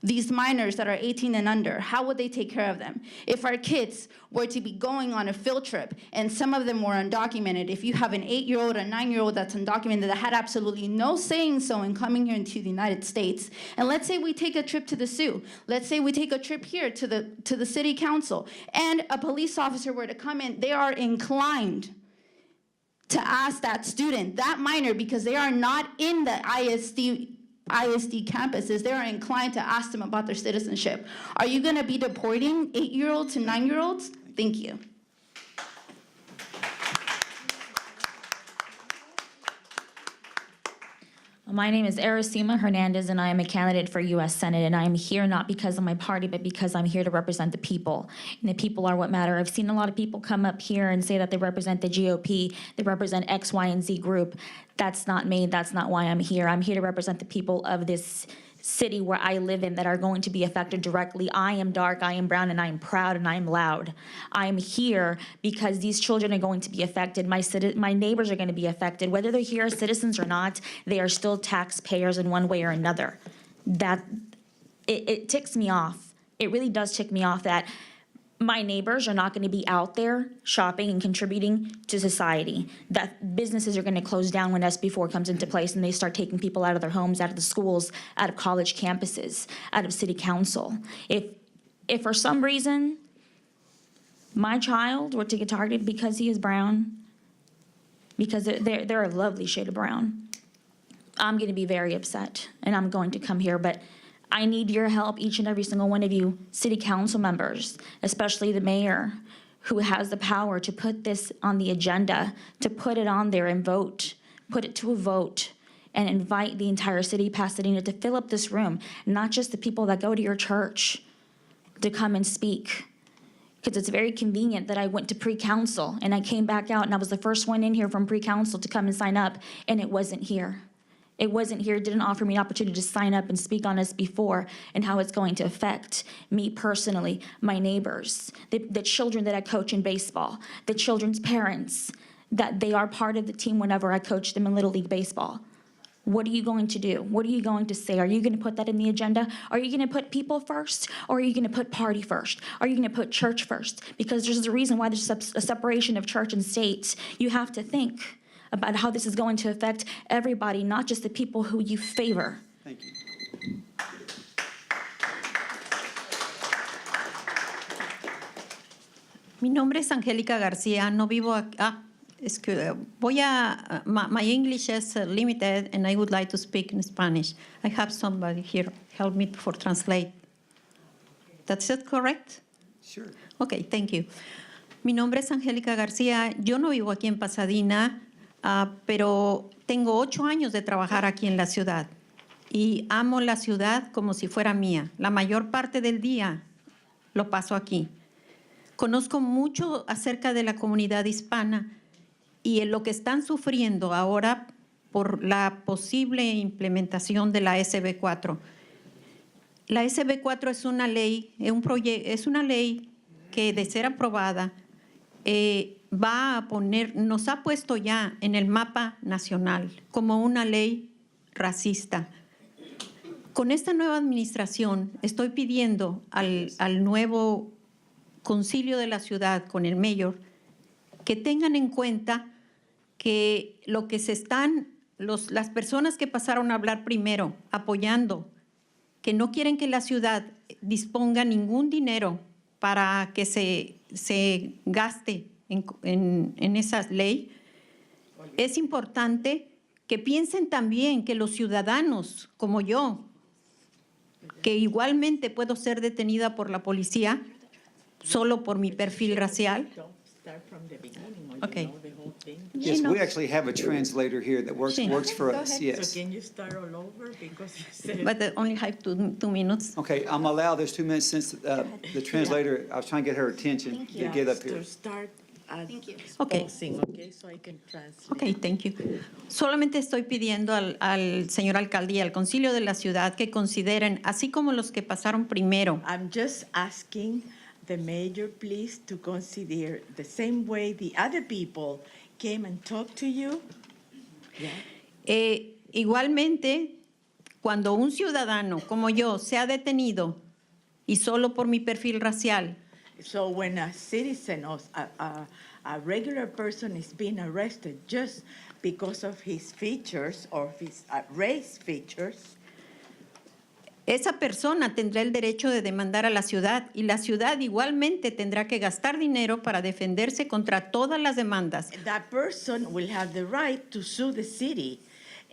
These minors that are 18 and under, how would they take care of them? If our kids were to be going on a field trip and some of them were undocumented, if you have an 8-year-old, a 9-year-old that's undocumented that had absolutely no saying so in coming here into the United States, and let's say we take a trip to the zoo, let's say we take a trip here to the city council, and a police officer were to come in, they are inclined to ask that student, that minor, because they are not in the ISD campuses, they are inclined to ask them about their citizenship. Are you going to be deporting 8-year-olds and 9-year-olds? Thank you. My name is Aracima Hernandez, and I am a candidate for U.S. Senate, and I am here not because of my party, but because I'm here to represent the people, and the people are what matter. I've seen a lot of people come up here and say that they represent the GOP, they represent X, Y, and Z group. That's not me. That's not why I'm here. I'm here to represent the people of this city where I live in that are going to be affected directly. I am dark, I am brown, and I am proud, and I am loud. I am here because these children are going to be affected. My neighbors are going to be affected. Whether they're here as citizens or not, they are still taxpayers in one way or another. It ticks me off. It really does tick me off that my neighbors are not going to be out there shopping and contributing to society, that businesses are going to close down when SB4 comes into place and they start taking people out of their homes, out of the schools, out of college campuses, out of city council. If for some reason my child were to get targeted because he is brown, because they're a lovely shade of brown, I'm going to be very upset and I'm going to come here, but I need your help, each and every single one of you, city council members, especially the mayor, who has the power to put this on the agenda, to put it on there and vote, put it to a vote, and invite the entire city of Pasadena to fill up this room, not just the people that go to your church, to come and speak. Because it's very convenient that I went to pre-council and I came back out and I was the first one in here from pre-council to come and sign up, and it wasn't here. It wasn't here, didn't offer me an opportunity to sign up and speak on SB4 and how it's going to affect me personally, my neighbors, the children that I coach in baseball, the children's parents, that they are part of the team whenever I coach them in Little League Baseball. What are you going to do? What are you going to say? Are you going to put that in the agenda? Are you going to put people first? Or are you going to put party first? Are you going to put church first? Because there's a reason why there's a separation of church and state. You have to think about how this is going to affect everybody, not just the people who you favor. Thank you. Mi nombre es Angélica García. No vivo aquí. My English is limited, and I would like to speak in Spanish. I have somebody here help me for translate. That's it correct? Sure. Okay, thank you. Mi nombre es Angélica García. Yo no vivo aquí en Pasadena. Pero tengo 8 años de trabajar aquí en la ciudad y amo la ciudad como si fuera mía. La mayor parte del día lo paso aquí. Conozco mucho acerca de la comunidad hispana y en lo que están sufriendo ahora por la posible implementación de la SB4. La SB4 es una ley, es una ley que, de ser aprobada, va a poner, nos ha puesto ya en el mapa nacional como una ley racista. Con esta nueva administración estoy pidiendo al nuevo concilio de la ciudad, con el mayor, que tengan en cuenta que lo que las personas que pasaron a hablar primero, apoyando, que no quieren que la ciudad disponga ningún dinero para que se gaste en esa ley, es importante que piensen también que los ciudadanos como yo, que igualmente puedo ser detenida por la policía solo por mi perfil racial. Okay. Yes, we actually have a translator here that works for us. Yes. So can you start all over because you said... But I only have two minutes. Okay, I'm allowed. There's 2 minutes since the translator. I was trying to get her attention to get up here. To start Okay. Okay, so I can translate. Ok, thank you. Solamente estoy pidiendo al señor alcalde y al concilio de la ciudad que consideren, así como los que pasaron primero, I'm just asking the mayor, please, to consider the same way the other people came and talked to you. Yeah. Igualmente, cuando un ciudadano como yo sea detenido y solo por mi perfil racial, So when a citizen or a regular person is being arrested just because of his features or his race features, esa persona tendrá el derecho de demandar a la ciudad y la ciudad igualmente tendrá que gastar dinero para defenderse contra todas las demandas. that person will have the right to sue the city,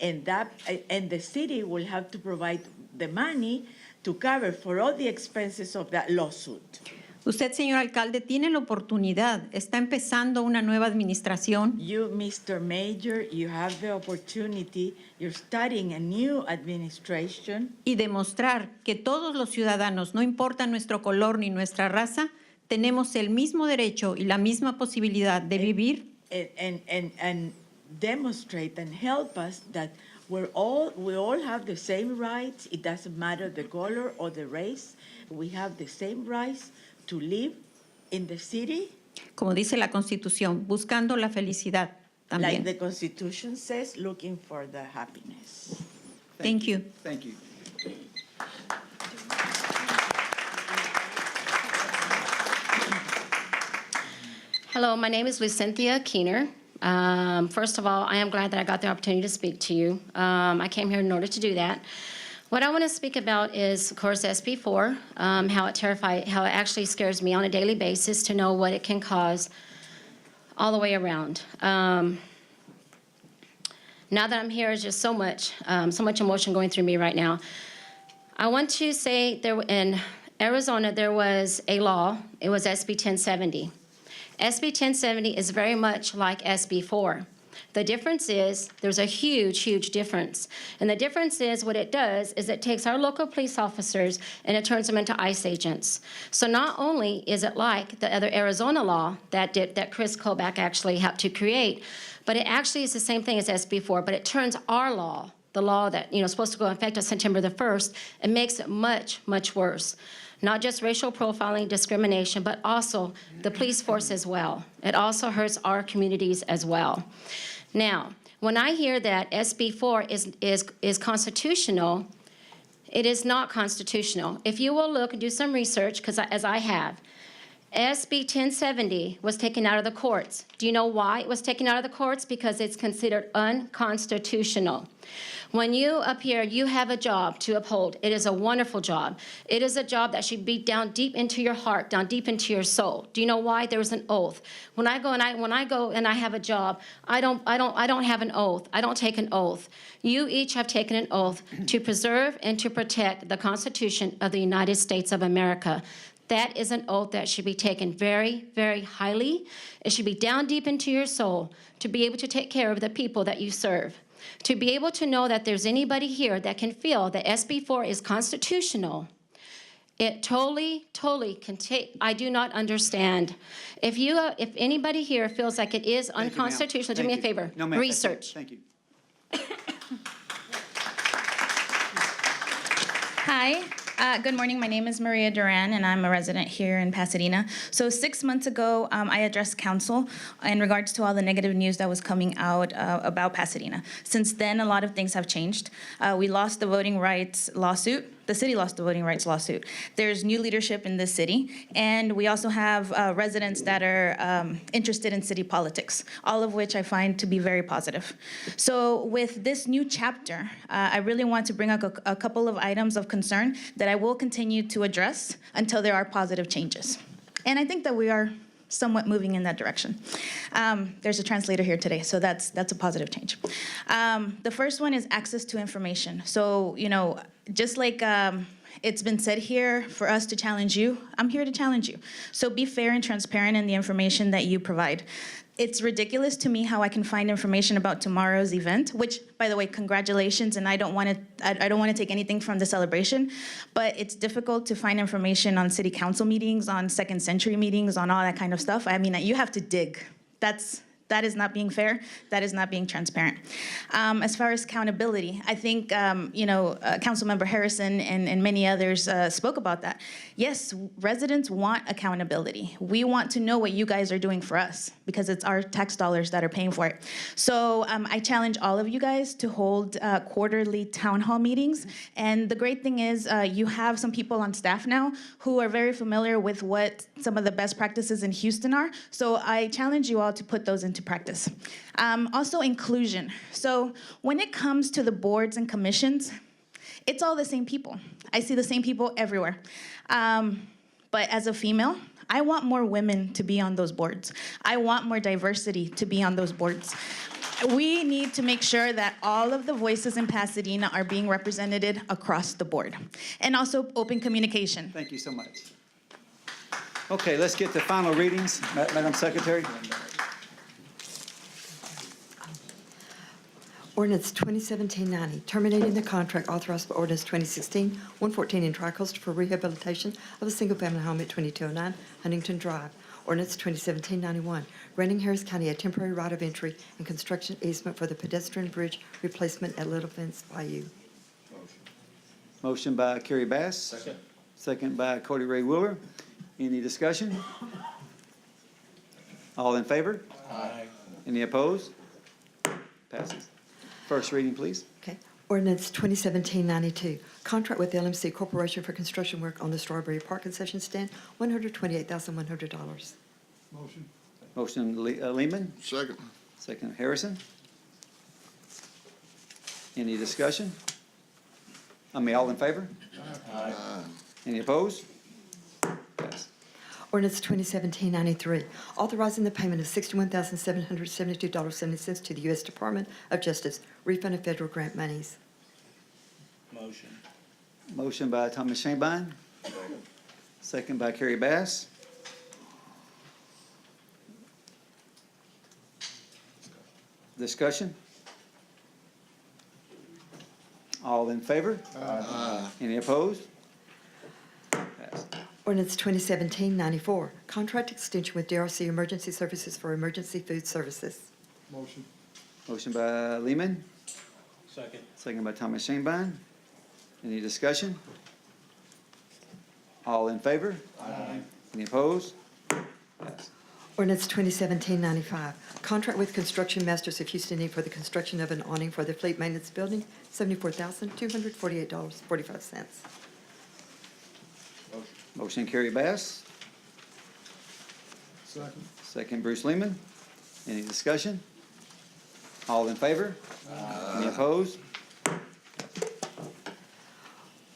and the city will have to provide the money to cover for all the expenses of that lawsuit. Usted, señor alcalde, tiene la oportunidad, está empezando una nueva administración. You, Mr. Mayor, you have the opportunity, you're starting a new administration. Y demostrar que todos los ciudadanos, no importa nuestro color ni nuestra raza, tenemos el mismo derecho y la misma posibilidad de vivir. And demonstrate and help us that we all have the same rights. It doesn't matter the color or the race. We have the same rights to live in the city. Como dice la Constitución, buscando la felicidad Like también. the Constitution says, looking for the happiness. Thank you. Thank you. Hello, my name is Lucinthia Keener. First of all, I am glad that I got the opportunity to speak to you. I came here in order to do that. What I want to speak about is, of course, SB 4, how it actually scares me on a daily basis to know what it can cause all the way around. Now that I'm here, it's just so much emotion going through me right now. I want to say in Arizona, there was a law. It was SB 1070. SB 1070 is very much like SB 4. The difference is there's a huge, huge difference. And the difference is what it does is it takes our local police officers and it turns them into ICE agents. So not only is it like the other Arizona law that Chris Kobach actually helped to create, but it actually is the same thing as SB 4, but it turns our law, the law that is supposed to go in effect on September the 1st, and makes it much, much worse. Not just racial profiling, discrimination, but also the police force as well. It also hurts our communities as well. Now, when I hear that SB 4 is constitutional, it is not constitutional. If you will look and do some research, because as I have, SB 1070 was taken out of the courts. Do you know why it was taken out of the courts? Because it's considered unconstitutional. When you up here, you have a job to uphold. It is a wonderful job. It is a job that should be down deep into your heart, down deep into your soul. Do you know why? There is an oath. When I go and I have a job, I don't have an oath. I don't take an oath. You each have taken an oath to preserve and to protect the Constitution of the United States of America. That is an oath that should be taken very, very highly. It should be down deep into your soul to be able to take care of the people that you serve. To be able to know that there's anybody here that can feel that SB 4 is constitutional, it totally can take. I do not understand. If anybody here feels like it is unconstitutional, do me a favor. No, ma'am. Research. Thank you. Hi. Good morning. My name is Maria Duran, and I'm a resident here in Pasadena. So 6 months ago, I addressed council in regards to all the negative news that was coming out about Pasadena. Since then, a lot of things have changed. We lost the voting rights lawsuit. The city lost the voting rights lawsuit. There's new leadership in this city, and we also have residents that are interested in city politics, all of which I find to be very positive. So with this new chapter, I really want to bring up a couple of items of concern that I will continue to address until there are positive changes. And I think that we are somewhat moving in that direction. There's a translator here today, so that's a positive change. The first one is access to information. So, just like it's been said here for us to challenge you, I'm here to challenge you. So be fair and transparent in the information that you provide. It's ridiculous to me how I can find information about tomorrow's event, which, by the way, congratulations, and I don't want to take anything from the celebration, but it's difficult to find information on city council meetings, on Second Century meetings, on all that kind of stuff. I mean, you have to dig. That is not being fair. That is not being transparent. As far as accountability, I think, Councilmember Harrison and many others spoke about that. Yes, residents want accountability. We want to know what you guys are doing for us because it's our tax dollars that are paying for it. So I challenge all of you guys to hold quarterly town hall meetings. And the great thing is you have some people on staff now who are very familiar with what some of the best practices in Houston are. So I challenge you all to put those into practice. Also, inclusion. So when it comes to the boards and commissions, it's all the same people. I see the same people everywhere. But as a female, I want more women to be on those boards. I want more diversity to be on those boards. We need to make sure that all of the voices in Pasadena are being represented across the board. And also open communication. Thank you so much. Okay, let's get the final readings. Madam Secretary. Ordinance 2017-90, terminating the contract authorized by Ordinance 2016-114 in Tri-Coastal for rehabilitation of a single-family home at 2209 Huntington Drive. Ordinance 2017-91, granting Harris County a temporary right of entry and construction easement for the pedestrian bridge replacement at Little Fence Bayou. Motion by Carrie Bass. Second. Second by Cody Ray Wheeler. Any discussion? All in favor? Aye. Any opposed? Passes. First reading, please. Okay. Ordinance 2017-92, contract with LMC Corporation for construction work on the Strawberry Park concession stand, $128,100. Motion. Motion Lehman. Second. Second Harrison. Any discussion? All in favor? Aye. Any opposed? Pass. Ordinance 2017-93, authorizing the payment of $61,772.70 to the U.S. Department of Justice, refund of federal grant monies. Motion. Motion by Thomas Shanebine. Second by Carrie Bass. Discussion? All in favor? Aye. Any opposed? Pass. Ordinance 2017-94, contract extension with DRC Emergency Services for emergency food services. Motion. Motion by Lehman. Second. Second by Thomas Shanebine. Any discussion? All in favor? Aye. Any opposed? Pass. Ordinance 2017-95, contract with Construction Masters of Houston, Inc. for the construction of an awning for the Fleet Maintenance Building, $74,248.45. Motion Carrie Bass. Second. Second Bruce Lehman. Any discussion? All in favor? Any opposed?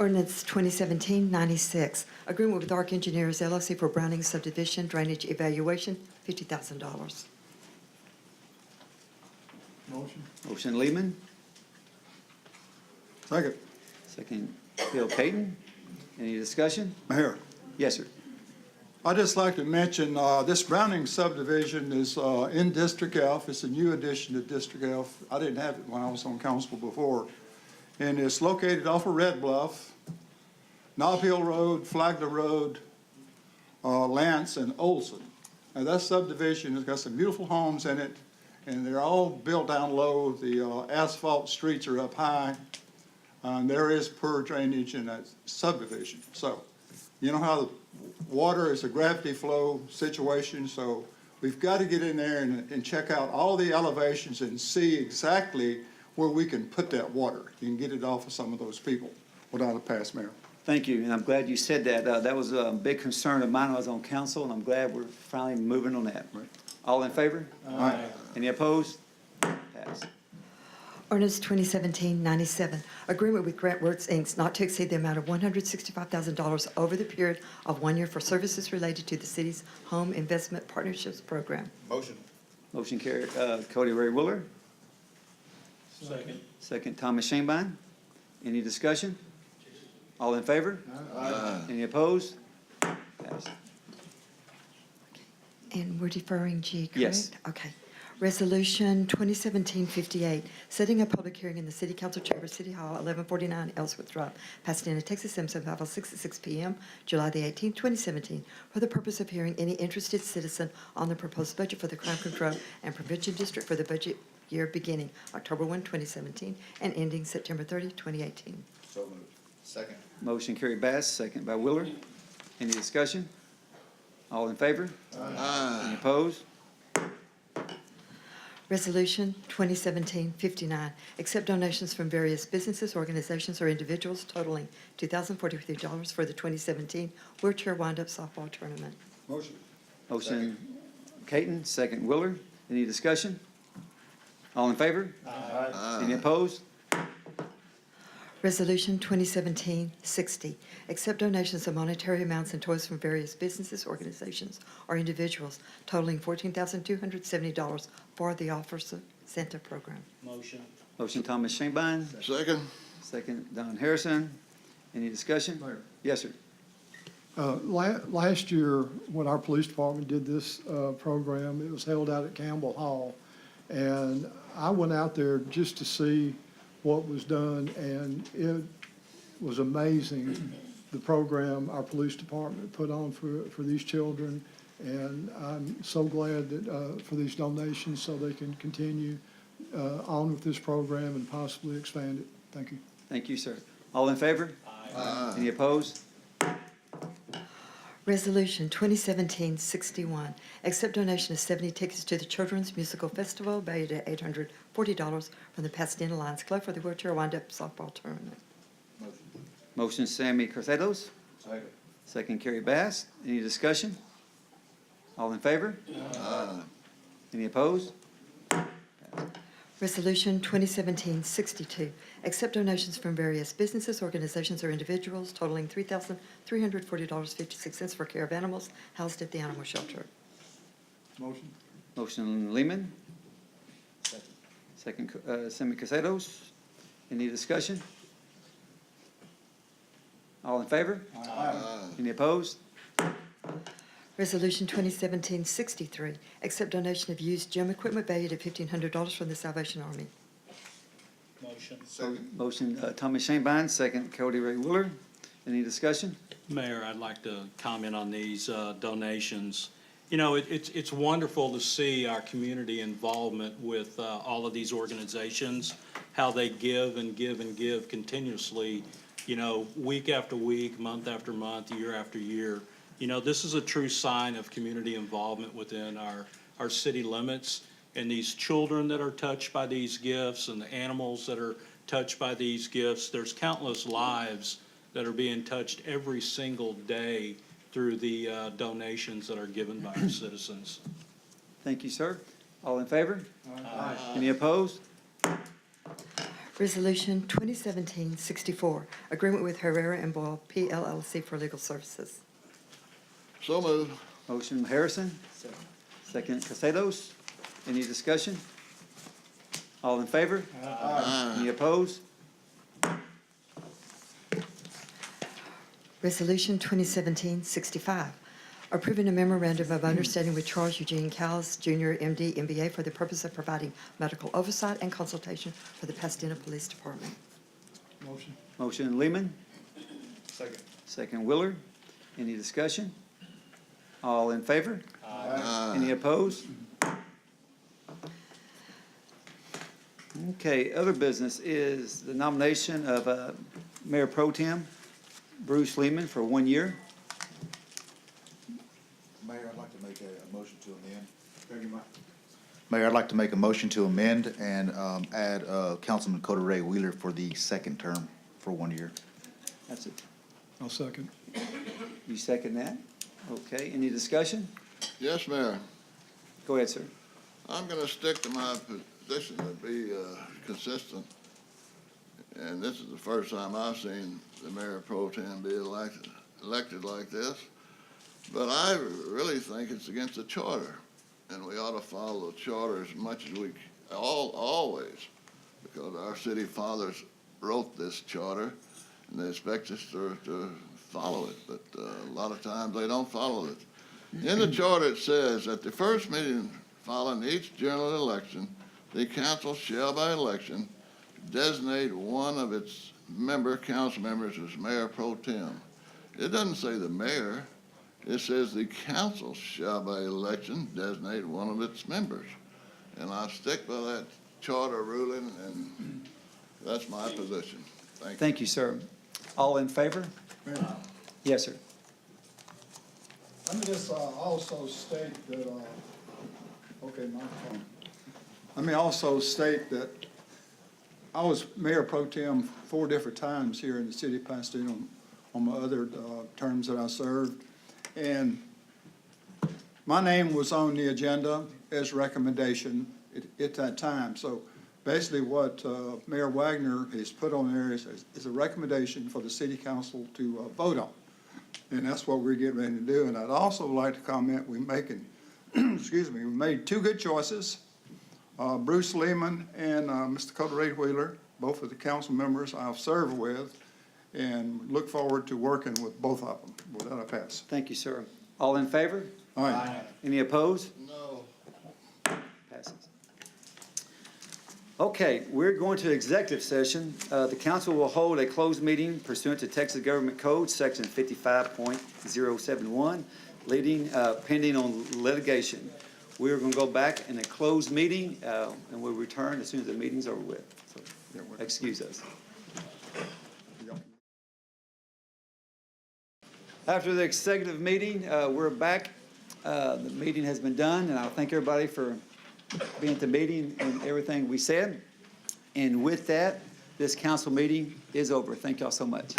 Ordinance 2017-96, agreement with Arc Engineers LLC for Browning subdivision drainage evaluation, $50,000. Motion. Motion Lehman. Second. Second Bill Payton. Any discussion? Mayor, Yes, sir. I'd just like to mention, this Browning subdivision is in District F. It's a new addition to District F. I didn't have it when I was on council before. And it's located off of Red Bluff, Knob Hill Road, Flagler Road, Lance, and Olson. And that subdivision has got some beautiful homes in it, and they're all built down low. The asphalt streets are up high. There is poor drainage in that subdivision. So, you know how the water is a gravity flow situation, so we've got to get in there and check out all the elevations and see exactly where we can put that water and get it off of some of those people without a pass, Mayor. Thank you, and I'm glad you said that. That was a big concern of mine when I was on council, and I'm glad we're finally moving on that. Right. All in favor? Aye. Any opposed? Pass. Ordinance 2017-97, agreement with Grant Works, Inc., not to exceed the amount of $165,000 over the period of 1 year for services related to the city's Home Investment Partnerships Program. Motion. Motion carried. Cody Ray Wheeler. Second. Second Thomas Shanebine. Any discussion? All in favor? Aye. Any opposed? Pass. And we're deferring G, correct? Yes. Okay. Resolution 2017-58, setting a public hearing in the City Council Chamber, City Hall, 1149 Ellsworth Drive, Pasadena, Texas, 77506 at 6 p.m., July the 18th, 2017, for the purpose of hearing any interested citizen on the proposed budget for the Crime Control and Prevention District for the budget year beginning October 1, 2017, and ending September 30, 2018. So moved. Second. Motion carried Bass, second by Wheeler. Any discussion? All in favor? Any opposed? Resolution 2017-59, accept donations from various businesses, organizations, or individuals totaling $2,043 for the 2017 Wheelchair Wind-Up Softball Tournament. Motion. Motion, Caton, second Wheeler. Any discussion? All in favor? Any opposed? Resolution 2017-60, accept donations of monetary amounts and toys from various businesses, organizations, or individuals totaling $14,270 for the Officer Center Program. Motion. Motion, Thomas Shanebine. Second. Second, Don Harrison. Any discussion? Yes, sir. Last year, when our police department did this program, it was held out at Campbell Hall. And I went out there just to see what was done, and it was amazing, the program our police department put on for these children. And I'm so glad that for these donations so they can continue on with this program and possibly expand it. Thank you. Thank you, sir. All in favor? Any opposed? Resolution 2017-61, accept donation of 70 tickets to the Children's Musical Festival valued at $840 from the Pasadena Lions Club for the Wheelchair Wind-Up Softball Tournament. Motion, Sammy Carcedos. Second. Second, Kerry Bass. Any discussion? All in favor? Any opposed? Resolution 2017-62, accept donations from various businesses, organizations, or individuals totaling $3,340.56 for care of animals housed at the animal shelter. Motion. Motion, Lehman. Second, Sammy Carcedos. Any discussion? All in favor? Any opposed? Resolution 2017-63, accept donation of used gym equipment valued at $1,500 from the Salvation Army. Motion. Motion, Thomas Shanebine, second, Cody Ray Wheeler. Any discussion? Mayor, I'd like to comment on these donations. You know, it's wonderful to see our community involvement with all of these organizations, how they give and give and give continuously, you know, week after week, month after month, year after year. You know, this is a true sign of community involvement within our city limits. And these children that are touched by these gifts and the animals that are touched by these gifts, there's countless lives that are being touched every single day through the donations that are given by our citizens. Thank you, sir. All in favor? Any opposed? Resolution 2017-64, agreement with Herrera and Boyle PLLC for legal services. So moved. Motion, Harrison. Second, Castedos. Any discussion? All in favor? Any opposed? Resolution 2017-65, approving a memorandum of understanding with Charles Eugene Cowles, Jr., MD, MBA, for the purpose of providing medical oversight and consultation for the Pasadena Police Department. Motion. Motion, Lehman. Second. Second, Willard. Any discussion? All in favor? Any opposed? Okay, other business is the nomination of Mayor Pro Tem Bruce Lehman for 1 year. Mayor, I'd like to make a motion to amend. Mayor, I'd like to make a motion to amend and add Councilman Cody Ray Wheeler for the second term for 1 year. That's it. I'll second. You second that? Okay, any discussion? Yes, Mayor. Go ahead, sir. I'm going to stick to my position to be consistent. And this is the first time I've seen the mayor pro tem be elected like this. But I really think it's against the charter. And we ought to follow the charter as much as we always, because our city fathers wrote this charter and they expect us to follow it. But a lot of times they don't follow it. In the charter, it says, at the first meeting following each general election, the council shall by election designate one of its council members as mayor pro tem. It doesn't say the mayor. It says the council shall by election designate one of its members. And I stick by that charter ruling, and that's my position. Thank you. Thank you, sir. All in favor? Yes, sir. Let me just also state that, okay, microphone. Let me also state that I was mayor pro tem 4 different times here in the city of Pasadena on my other terms that I served. And my name was on the agenda as recommendation at that time. So basically what Mayor Wagner has put on there is a recommendation for the city council to vote on. And that's what we're getting ready to do. And I'd also like to comment, we made 2 good choices. Bruce Lehman and Mr. Cody Wheeler, both of the council members I've served with, and look forward to working with both of them. With that, I pass. Thank you, sir. All in favor? Aye. Any opposed? No. Passes. Okay, we're going to executive session. The council will hold a closed meeting pursuant to Texas Government Code, Section 55.071, pending on litigation. We're going to go back in a closed meeting, and we'll return as soon as the meeting's over with. So, excuse us. After the executive meeting, we're back. The meeting has been done, and I'll thank everybody for being at the meeting and everything we said. And with that, this council meeting is over. Thank y'all so much.